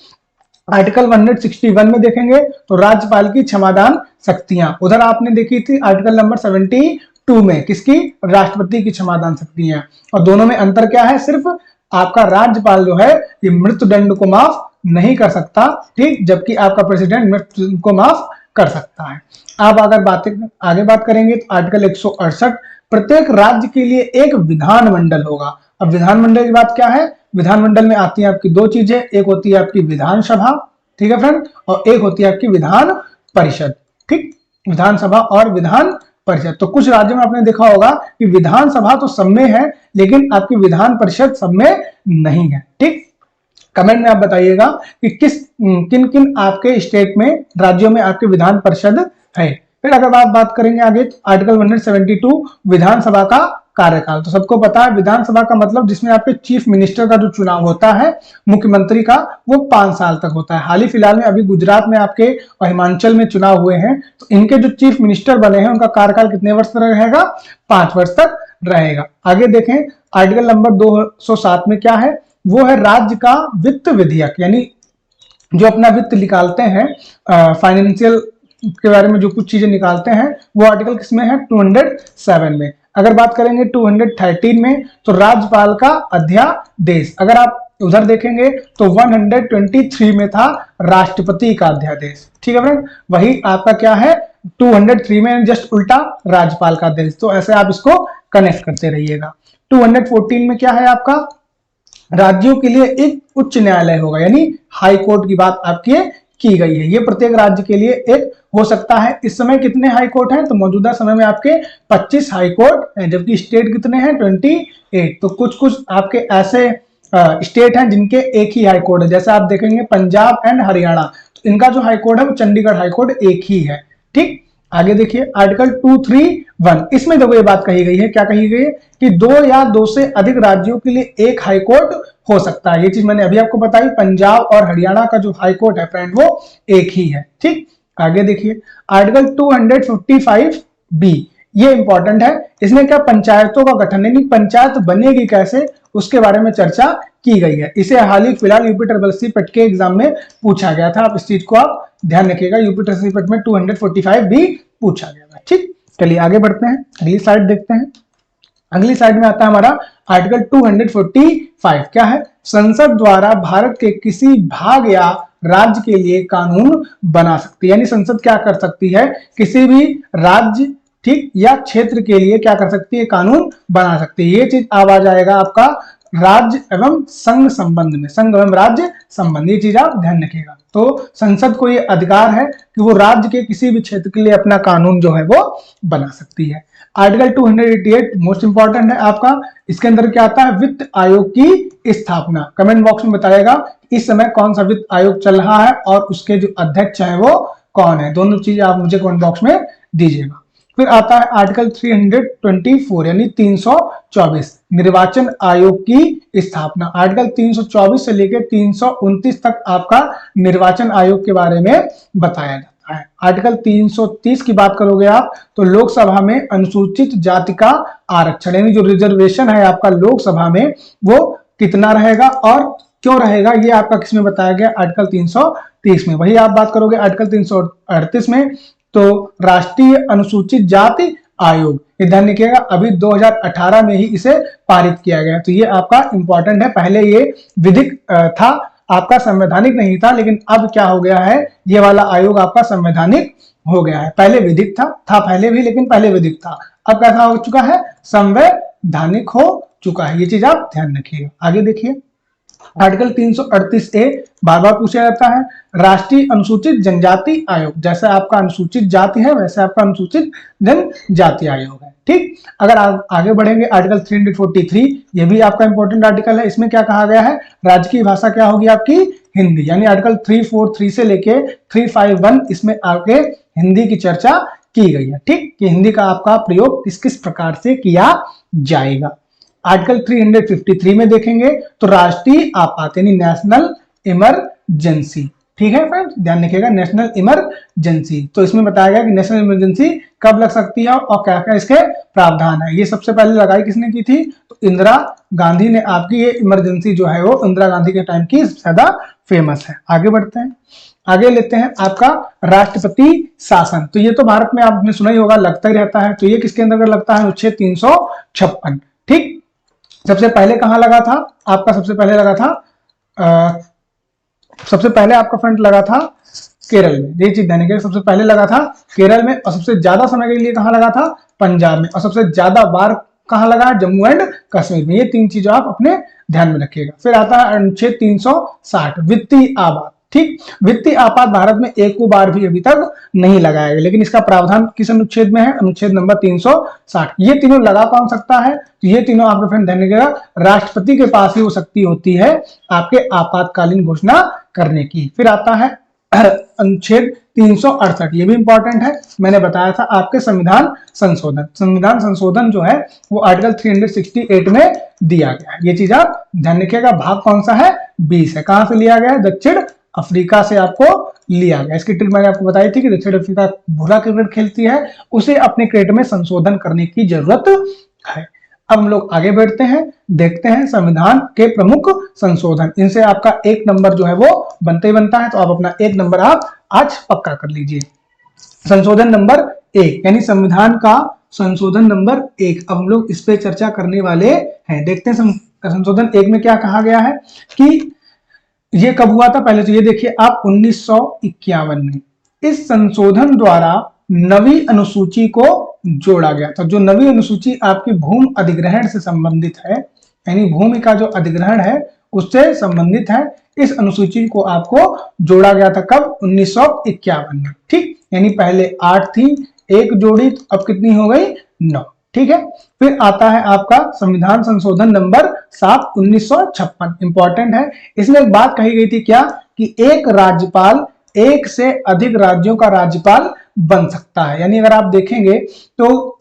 आर्टिकल 161 में देखेंगे तो राज्यपाल की क्षमादान शक्तियां, उधर आपने देखी थी आर्टिकल नंबर 72 में किसकी? राष्ट्रपति की क्षमादान शक्तियां। और दोनों में अंतर क्या है? सिर्फ आपका राज्यपाल जो है ये मृत्युदंड को माफ नहीं कर सकता, ठीक, जबकि आपका प्रेसिडेंट मृत्यु को माफ कर सकता है। आप अगर आगे बात करेंगे तो आर्टिकल 168, प्रत्येक राज्य के लिए एक विधानमंडल होगा। अब विधानमंडल की बात क्या है? विधानमंडल में आती है आपकी दो चीजें, एक होती है आपकी विधानसभा, ठीक है फ्रेंड, और एक होती है आपकी विधान परिषद। ठीक, विधानसभा और विधान परिषद। तो कुछ राज्यों में आपने देखा होगा कि विधानसभा तो सब में है लेकिन आपकी विधान परिषद सब में नहीं है। ठीक, कमेंट में आप बताइएगा कि किन किन आपके स्टेट में, राज्यों में आपके विधान परिषद है। फिर अगर आप बात करेंगे आगे तो आर्टिकल 172 विधानसभा का कार्यकाल। तो सबको पता है विधानसभा का मतलब जिसमें आपके चीफ मिनिस्टर का जो चुनाव होता है, मुख्यमंत्री का, वो 5 साल तक होता है। हाल ही फिलहाल में अभी गुजरात में आपके और हिमाचल में चुनाव हुए हैं, तो इनके जो चीफ मिनिस्टर बने हैं उनका कार्यकाल कितने वर्ष तक रहेगा? 5 वर्ष तक रहेगा। आगे देखें आर्टिकल नंबर 207 में क्या है? वो है राज्य का वित्त विधेयक, यानी जो अपना वित्त निकालते हैं, फाइनेंशियल के बारे में जो कुछ चीजें निकालते हैं, वो आर्टिकल किसमें है? 207 में। अगर बात करेंगे 213 में तो राज्यपाल का अध्यादेश। अगर आप उधर देखेंगे तो 123 में था राष्ट्रपति का अध्यादेश। ठीक है फ्रेंड, वही आपका क्या है 203 में जस्ट उल्टा राज्यपाल का अध्यादेश। तो ऐसे आप इसको कनेक्ट करते रहिएगा। 214 में क्या है आपका? राज्यों के लिए एक उच्च न्यायालय होगा, यानी हाई कोर्ट की बात आपकी की गई है। ये प्रत्येक राज्य के लिए एक हो सकता है। इस समय कितने हाई कोर्ट हैं? तो मौजूदा समय में आपके 25 हाई कोर्ट हैं, जबकि स्टेट कितने हैं? 28। तो कुछ कुछ आपके ऐसे स्टेट हैं जिनके एक ही हाई कोर्ट है। जैसे आप देखेंगे पंजाब एंड हरियाणा, तो इनका जो हाई कोर्ट है वो चंडीगढ़ हाई कोर्ट एक ही है। ठीक, आगे देखिए आर्टिकल 231, इसमें देखो ये बात कही गई है, क्या कही गई है कि 2 या 2 से अधिक राज्यों के लिए एक हाई कोर्ट हो सकता है। ये चीज मैंने अभी आपको बताई। पंजाब और हरियाणा का जो हाई कोर्ट है फ्रेंड वो एक ही है। ठीक, आगे देखिए आर्टिकल 255B, ये इंपॉर्टेंट है। इसमें क्या पंचायतों का गठन, यानी पंचायत बनेगी कैसे, उसके बारे में चर्चा की गई है। इसे हाल ही फिलहाल यूपी ट्रिपल पेट के एग्जाम में पूछा गया था। आप इस चीज को आप ध्यान रखिएगा, यूपी ट्रिपल पेट में 245B पूछा गया था। ठीक, चलिए आगे बढ़ते हैं, अगली स्लाइड देखते हैं। अगली स्लाइड में आता है हमारा आर्टिकल 245। क्या है? संसद द्वारा भारत के किसी भाग या राज्य के लिए कानून बना सकती है, यानी संसद क्या कर सकती है? किसी भी राज्य, ठीक, या क्षेत्र के लिए क्या कर सकती है? कानून बना सकती है। ये चीज आ जाएगा आपका राज्य एवं संघ संबंध में, संघ एवं राज्य संबंध, ये चीज आप ध्यान रखिएगा। तो संसद को ये अधिकार है कि वो राज्य के किसी भी क्षेत्र के लिए अपना कानून जो है वो बना सकती है। आर्टिकल 288 मोस्ट इंपॉर्टेंट है आपका। इसके अंदर क्या आता है? वित्त आयोग की स्थापना। कमेंट बॉक्स में बताइएगा इस समय कौन सा वित्त आयोग चल रहा है और उसके जो अध्यक्ष है वो कौन है। दोनों चीज आप मुझे कमेंट बॉक्स में दीजिएगा। फिर आता है आर्टिकल 324 यानी 324, निर्वाचन आयोग की स्थापना। आर्टिकल 324 से लेकर 329 तक आपका निर्वाचन आयोग के बारे में बताया जाता है। सकता है। आर्टिकल 330 की बात करोगे आप तो लोकसभा में अनुसूचित जाति का आरक्षण यानी जो रिजर्वेशन है आपका लोकसभा में वो कितना रहेगा और क्यों रहेगा, ये आपका किसमें बताया गया, आर्टिकल 330 में। वही आप बात करोगे आर्टिकल 338 में तो राष्ट्रीय अनुसूचित जाति आयोग, ये ध्यान रखिएगा अभी 2018 में ही इसे पारित किया गया, तो ये आपका इंपॉर्टेंट है। पहले ये विधिक था, आपका संवैधानिक नहीं था, लेकिन अब क्या हो गया है, ये वाला आयोग आपका संवैधानिक हो गया है। पहले विधिक था पहले भी, लेकिन पहले विधिक था, अब कैसा हो चुका है, संवैधानिक हो चुका है। ये चीज आप ध्यान रखिएगा। आगे देखिए आर्टिकल 338A बार बार पूछा जाता है, राष्ट्रीय अनुसूचित जनजाति आयोग, जैसे आपका अनुसूचित जाति है वैसे आपका अनुसूचित जनजाति आयोग है। ठीक, अगर आप आगे बढ़ेंगे आर्टिकल 343, ये भी आपका इंपॉर्टेंट आर्टिकल है। इसमें क्या कहा गया है, राजकीय भाषा क्या होगी आपकी, हिंदी, यानी आर्टिकल 343 से लेके 351 इसमें आगे हिंदी की चर्चा की गई है। ठीक, कि हिंदी का आपका प्रयोग किस किस प्रकार से किया जाएगा। आर्टिकल 353 में देखेंगे तो राष्ट्रीय आपात यानी नेशनल इमरजेंसी। ठीक है फ्रेंड्स, ध्यान रखिएगा नेशनल इमरजेंसी, तो इसमें बताया गया कि नेशनल इमरजेंसी कब लग सकती है और क्या क्या इसके प्रावधान है। ये सबसे पहले लगाई किसने की थी, तो इंदिरा गांधी ने आपकी ये इमरजेंसी जो है वो इंदिरा गांधी के टाइम की ज्यादा फेमस है। आगे बढ़ते हैं, आगे लेते हैं आपका राष्ट्रपति शासन। तो ये तो भारत में आपने सुना ही होगा, लगता ही रहता है। तो ये किसके अंतर्गत लगता है, अनुच्छेद 356। ठीक, सबसे पहले कहां लगा था आपका, सबसे पहले लगा था सबसे पहले आपका फ्रंट लगा था केरल में, ये चीज ध्यान रखिएगा, सबसे पहले लगा था केरल में, और सबसे ज्यादा समय के लिए कहां लगा था, पंजाब में, और सबसे ज्यादा बार कहां लगा है, जम्मू एंड कश्मीर में। ये तीन चीजें आप अपने ध्यान में रखिएगा। फिर आता है अनुच्छेद 360 वित्तीय आपात। ठीक, वित्तीय आपात भारत में एक को बार भी अभी तक नहीं लगाया गया, लेकिन इसका प्रावधान किस अनुच्छेद में है, अनुच्छेद नंबर 360। ये तीनों लगा कौन सकता है, तो ये तीनों आपके फ्रेंड ध्यान रखिएगा, राष्ट्रपति के पास ही वो शक्ति होती है आपके आपातकालीन घोषणा करने की। फिर आता है अनुच्छेद 368, ये भी इंपॉर्टेंट है, मैंने बताया था आपके संविधान संशोधन। संविधान संशोधन जो है वो आर्टिकल 368 में दिया गया है। ये चीज आप ध्यान रखिएगा। भाग कौन सा है, 20 है। कहां से लिया गया है, दक्षिण अफ्रीका से आपको लिया गया। इसकी ट्रिक मैंने आपको बताई थी कि दक्षिण अफ्रीका बुरा क्रिकेट खेलती है, उसे अपने क्रिकेट में संशोधन करने की जरूरत है। अब हम लोग आगे बढ़ते हैं, देखते हैं संविधान के प्रमुख संशोधन। इनसे आपका एक नंबर जो है वो बनते ही बनता है, तो आप अपना एक नंबर आप आज पक्का कर लीजिए। संशोधन नंबर 1 यानी संविधान का संशोधन नंबर 1, अब हम लोग इस पे चर्चा करने वाले हैं। देखते हैं संशोधन 1 में क्या कहा गया है कि ये कब हुआ था, पहले तो ये देखिए आप 1951 में इस संशोधन द्वारा नवी अनुसूची को जोड़ा गया था। जो नवी अनुसूची आपकी भूमि अधिग्रहण से संबंधित है, यानी भूमि का जो अधिग्रहण है उससे संबंधित है, इस अनुसूची को आपको जोड़ा गया था कब, 1951 में। ठीक, यानी पहले 8 थी, एक जोड़ी, तो अब कितनी हो गई, 9। ठीक है, फिर आता है आपका संविधान संशोधन नंबर 7 1956, इंपॉर्टेंट है। इसमें एक बात कही गई थी क्या, कि एक राज्यपाल एक से अधिक राज्यों का राज्यपाल बन सकता है। यानी अगर आप देखेंगे तो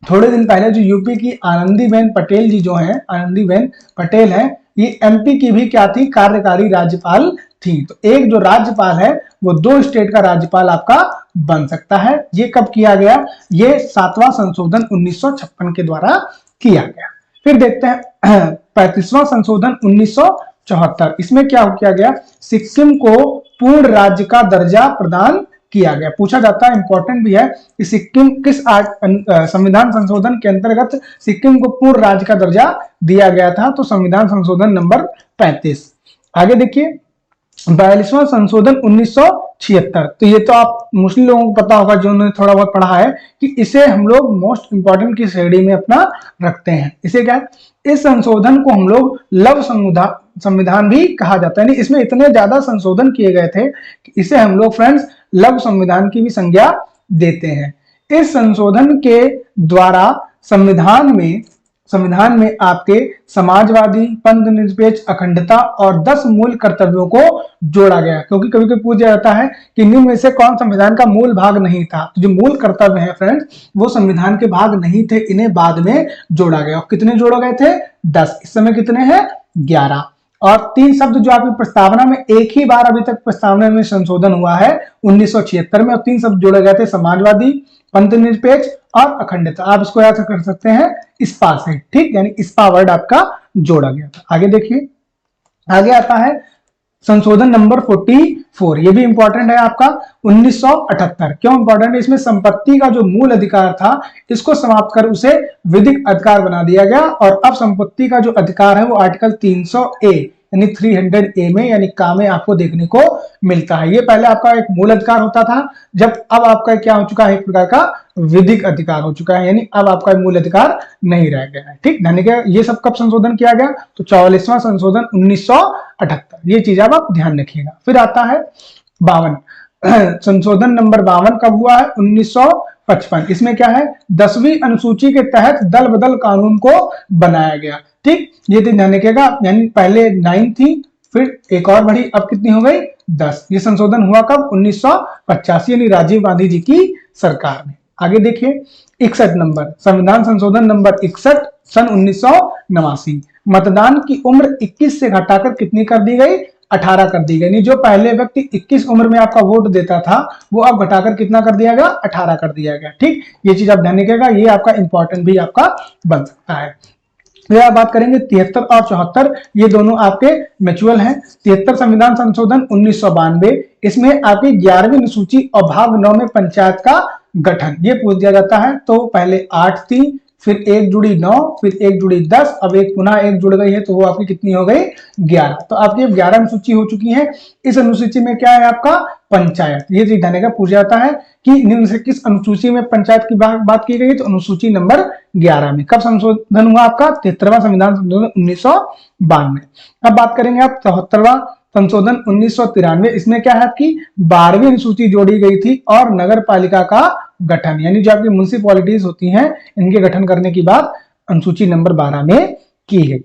थोड़े दिन पहले जो यूपी की आनंदीबेन पटेल जी जो हैं, आनंदीबेन पटेल हैं, ये एमपी की भी क्या थी, कार्यकारी राज्यपाल थी। तो एक जो राज्यपाल है वो 2 स्टेट का राज्यपाल आपका बन सकता है। ये कब किया गया, ये 7वां संशोधन 1956 के द्वारा किया गया। फिर देखते हैं 35वां संशोधन 1974, इसमें क्या किया गया, सिक्किम को पूर्ण राज्य का दर्जा प्रदान किया गया। पूछा जाता है, इंपॉर्टेंट भी है कि सिक्किम किस संविधान संशोधन के अंतर्गत सिक्किम को पूर्ण राज्य का दर्जा दिया गया था, तो संविधान संशोधन नंबर 35। आगे देखिए 42वां संशोधन 1976, तो ये तो आप मुस्लिम लोगों को पता होगा, जो उन्होंने थोड़ा बहुत पढ़ा है, कि इसे हम लोग मोस्ट इंपॉर्टेंट की श्रेणी में अपना रखते हैं। इसे क्या है, इस संशोधन को हम लोग लव संविधान भी कहा जाता है। इसमें इतने ज्यादा संशोधन किए गए थे कि इसे हम लोग फ्रेंड्स लव संविधान की भी संज्ञा देते हैं। इस संशोधन के द्वारा संविधान में आपके समाजवादी, पंथ निरपेक्ष, अखंडता और 10 मूल कर्तव्यों को जोड़ा गया। क्योंकि कभी कभी पूछा जाता है कि निम्न में से कौन संविधान का मूल भाग नहीं था, तो जो मूल कर्तव्य है फ्रेंड्स वो संविधान के भाग नहीं थे, इन्हें बाद में जोड़ा गया। और कितने जोड़े गए थे, 10। इस समय कितने हैं, 11। और 3 शब्द जो आपकी प्रस्तावना में एक ही बार अभी तक प्रस्तावना में संशोधन हुआ है 1976 में, और 3 शब्द जोड़े गए थे, समाजवादी, पंथ निरपेक्ष और अखंडता। आप इसको याद कर सकते हैं इस्पा से, ठीक, यानी इस्पा वर्ड आपका जोड़ा गया था। आगे देखिए, आगे आता है संशोधन नंबर 44, ये भी इंपॉर्टेंट है आपका 1978। क्यों इंपॉर्टेंट है? इसमें संपत्ति का जो मूल अधिकार था इसको समाप्त कर उसे विधिक अधिकार बना दिया गया, और अब संपत्ति का जो अधिकार है वो आर्टिकल 300A यानी 300A में यानी का में आपको देखने को मिलता है। ये पहले आपका एक मूल अधिकार होता था, जब अब आपका क्या हो चुका है, एक प्रकार का विधिक अधिकार हो चुका है, यानी अब आपका मूल अधिकार नहीं रह गया है, ठीक। ध्यान रखिएगा, ये सब कब संशोधन किया गया? तो 44वां संशोधन 1978, ये चीज आप ध्यान रखिएगा। फिर आता है 52, संशोधन नंबर 52 कब हुआ है? 1955। इसमें क्या है? 10वीं अनुसूची के तहत दल बदल कानून को बनाया गया, ठीक। ये ध्यान रखिएगा, यानी पहले 9 थी, फिर एक और बढ़ी, अब कितनी हो गई? 10। ये संशोधन हुआ कब? 1985, यानी राजीव गांधी जी की सरकार में। आगे देखिए 61 नंबर, संविधान संशोधन नंबर 61 सन 1989। मतदान की उम्र 21 से घटाकर कितनी कर दी गई? 18 कर दी गई। जो पहले व्यक्ति 21 उम्र में आपका वोट देता था वो अब घटाकर कितना कर दिया गया? 18 कर दिया गया, ठीक। ये चीज आप ध्यान रखिएगा, ये आपका इंपॉर्टेंट भी आपका बन सकता है। फिर आप बात करेंगे 73 और 74, ये दोनों आपके म्यूचुअल हैं। 73 संविधान संशोधन 1992, इसमें आपकी 11वीं अनुसूची और भाग 9 में पंचायत का गठन ये पूछ दिया जाता है। तो पहले 8 थी, फिर एक जुड़ी 9, फिर एक जुड़ी 10, अब एक पुनः एक जुड़ गई है, तो वो आपकी कितनी हो गई? 11। तो आपकी 11 अनुसूची हो चुकी है। इस अनुसूची में क्या है आपका? पंचायत। ये चीज ध्यान रखिएगा, पूछा जाता है कि निम्न से किस अनुसूची में पंचायत की बात की गई? तो अनुसूची नंबर 11 में। कब संशोधन हुआ आपका? 73वां संविधान संशोधन 1992। अब बात करेंगे आप 74वां संशोधन 1993। इसमें क्या है आपकी 12वीं अनुसूची जोड़ी गई थी और नगर पालिका का गठन, यानी जो आपकी म्युनिसिपैलिटीज होती हैं इनके गठन करने की बात अनुसूची नंबर 12 में की गई।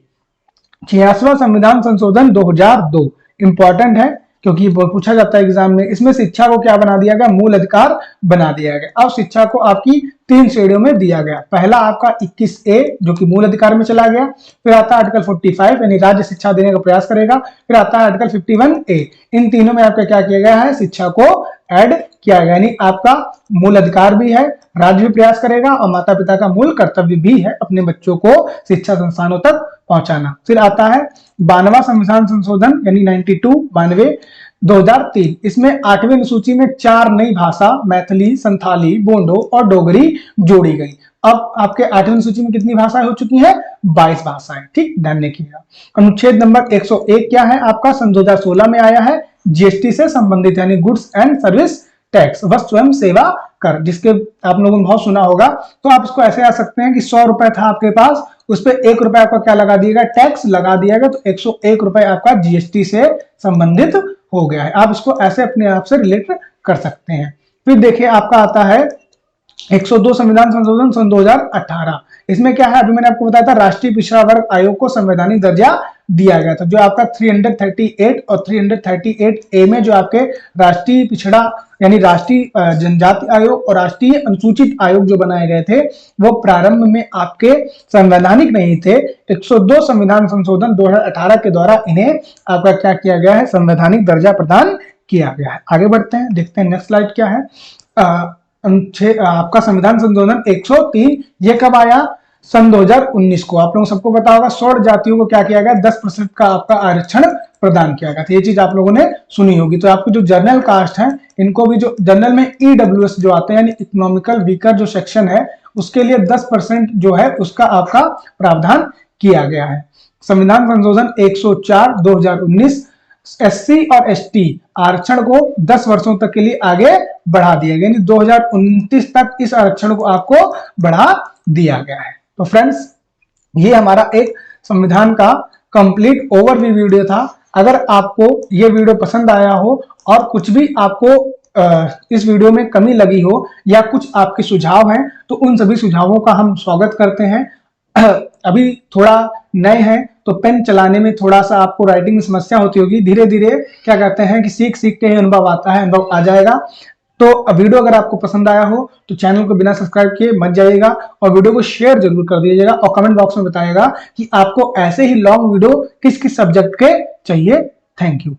86वां संविधान संशोधन 2002 इंपॉर्टेंट है क्योंकि पूछा जाता है एग्जाम में। इसमें शिक्षा को क्या बना दिया गया? मूल अधिकार बना दिया गया। अब शिक्षा को आपकी 3 श्रेणियों में दिया गया। पहला आपका 21A जो कि मूल अधिकार में चला गया, फिर आता है आर्टिकल 45 यानी राज्य शिक्षा देने का प्रयास करेगा, फिर आता है आर्टिकल 51A। इन तीनों में आपका क्या किया गया है? शिक्षा को ऐड किया गया, यानी आपका मूल अधिकार भी है, राज्य भी प्रयास करेगा और माता पिता का मूल कर्तव्य भी है अपने बच्चों को शिक्षा संस्थानों तक पहुंचाना। फिर आता है 92वां संविधान संशोधन यानी 92 2003। इसमें 8वीं अनुसूची में 4 नई भाषा मैथिली, संथाली, बोडो और डोगरी जोड़ी गई। अब आपके 8वीं अनुसूची में कितनी भाषाएं हो चुकी हैं? 22 भाषाएं, ठीक। ध्यान रखिएगा। अनुच्छेद नंबर 101 क्या है आपका? सन 2016 में आया है, जीएसटी से संबंधित यानी गुड्स एंड सर्विस टैक्स, वस्तु एवं सेवा कर, जिसके आप लोगों ने बहुत सुना होगा। तो आप इसको ऐसे आ सकते हैं कि 100 रुपए था आपके पास, उस पर 1 रुपए आपका क्या लगा दिएगा? टैक्स लगा दिया गया, तो 101 रुपए आपका जीएसटी से संबंधित हो गया है। आप इसको ऐसे अपने आप से रिलेट कर सकते हैं। फिर देखिए आपका आता है 102 संविधान संशोधन सन 2018। इसमें क्या है? अभी मैंने आपको बताया था राष्ट्रीय पिछड़ा वर्ग आयोग को संवैधानिक दर्जा दिया गया था। जो आपका 338 और 338A में जो आपके राष्ट्रीय पिछड़ा यानी राष्ट्रीय जनजाति आयोग और राष्ट्रीय अनुसूचित आयोग जो बनाए गए थे वो प्रारंभ में आपके संवैधानिक नहीं थे। 102 संविधान संशोधन 2018 के द्वारा इन्हें आपका क्या किया गया है? संवैधानिक दर्जा प्रदान किया गया है। आगे बढ़ते हैं, देखते हैं नेक्स्ट स्लाइड क्या है। आपका संविधान संशोधन 103 ये कब आया? सन 2019 को। आप लोगों सबको पता होगा 16 जातियों को क्या किया गया? 10% का आपका आरक्षण प्रदान किया गया था। ये चीज आप लोगों ने सुनी होगी। तो आपकी जो जनरल कास्ट है इनको भी जो जनरल में EWS जो आते हैं यानी इकोनॉमिकल वीकर जो सेक्शन है उसके लिए 10% जो है उसका आपका प्रावधान किया गया है। संविधान संशोधन 104 2019 SC और ST आरक्षण को 10 वर्षों तक के लिए आगे बढ़ा दिया गया, यानी 2029 तक इस आरक्षण को आपको बढ़ा दिया गया है। तो फ्रेंड्स ये हमारा एक संविधान का कंप्लीट ओवरव्यू वीडियो था। अगर आपको ये वीडियो पसंद आया हो और कुछ भी आपको इस वीडियो में कमी लगी हो या कुछ आपके सुझाव हैं तो उन सभी सुझावों का हम स्वागत करते हैं। अभी थोड़ा नए हैं तो पेन चलाने में थोड़ा सा आपको राइटिंग में समस्या होती होगी। धीरे धीरे क्या कहते हैं कि सीख सीख के अनुभव आता है, अनुभव आ जाएगा। तो वीडियो अगर आपको पसंद आया हो तो चैनल को बिना सब्सक्राइब किए मत जाइएगा और वीडियो को शेयर जरूर कर दीजिएगा और कमेंट बॉक्स में बताइएगा कि आपको ऐसे ही लॉन्ग वीडियो किस किस सब्जेक्ट के चाहिए। Thank you.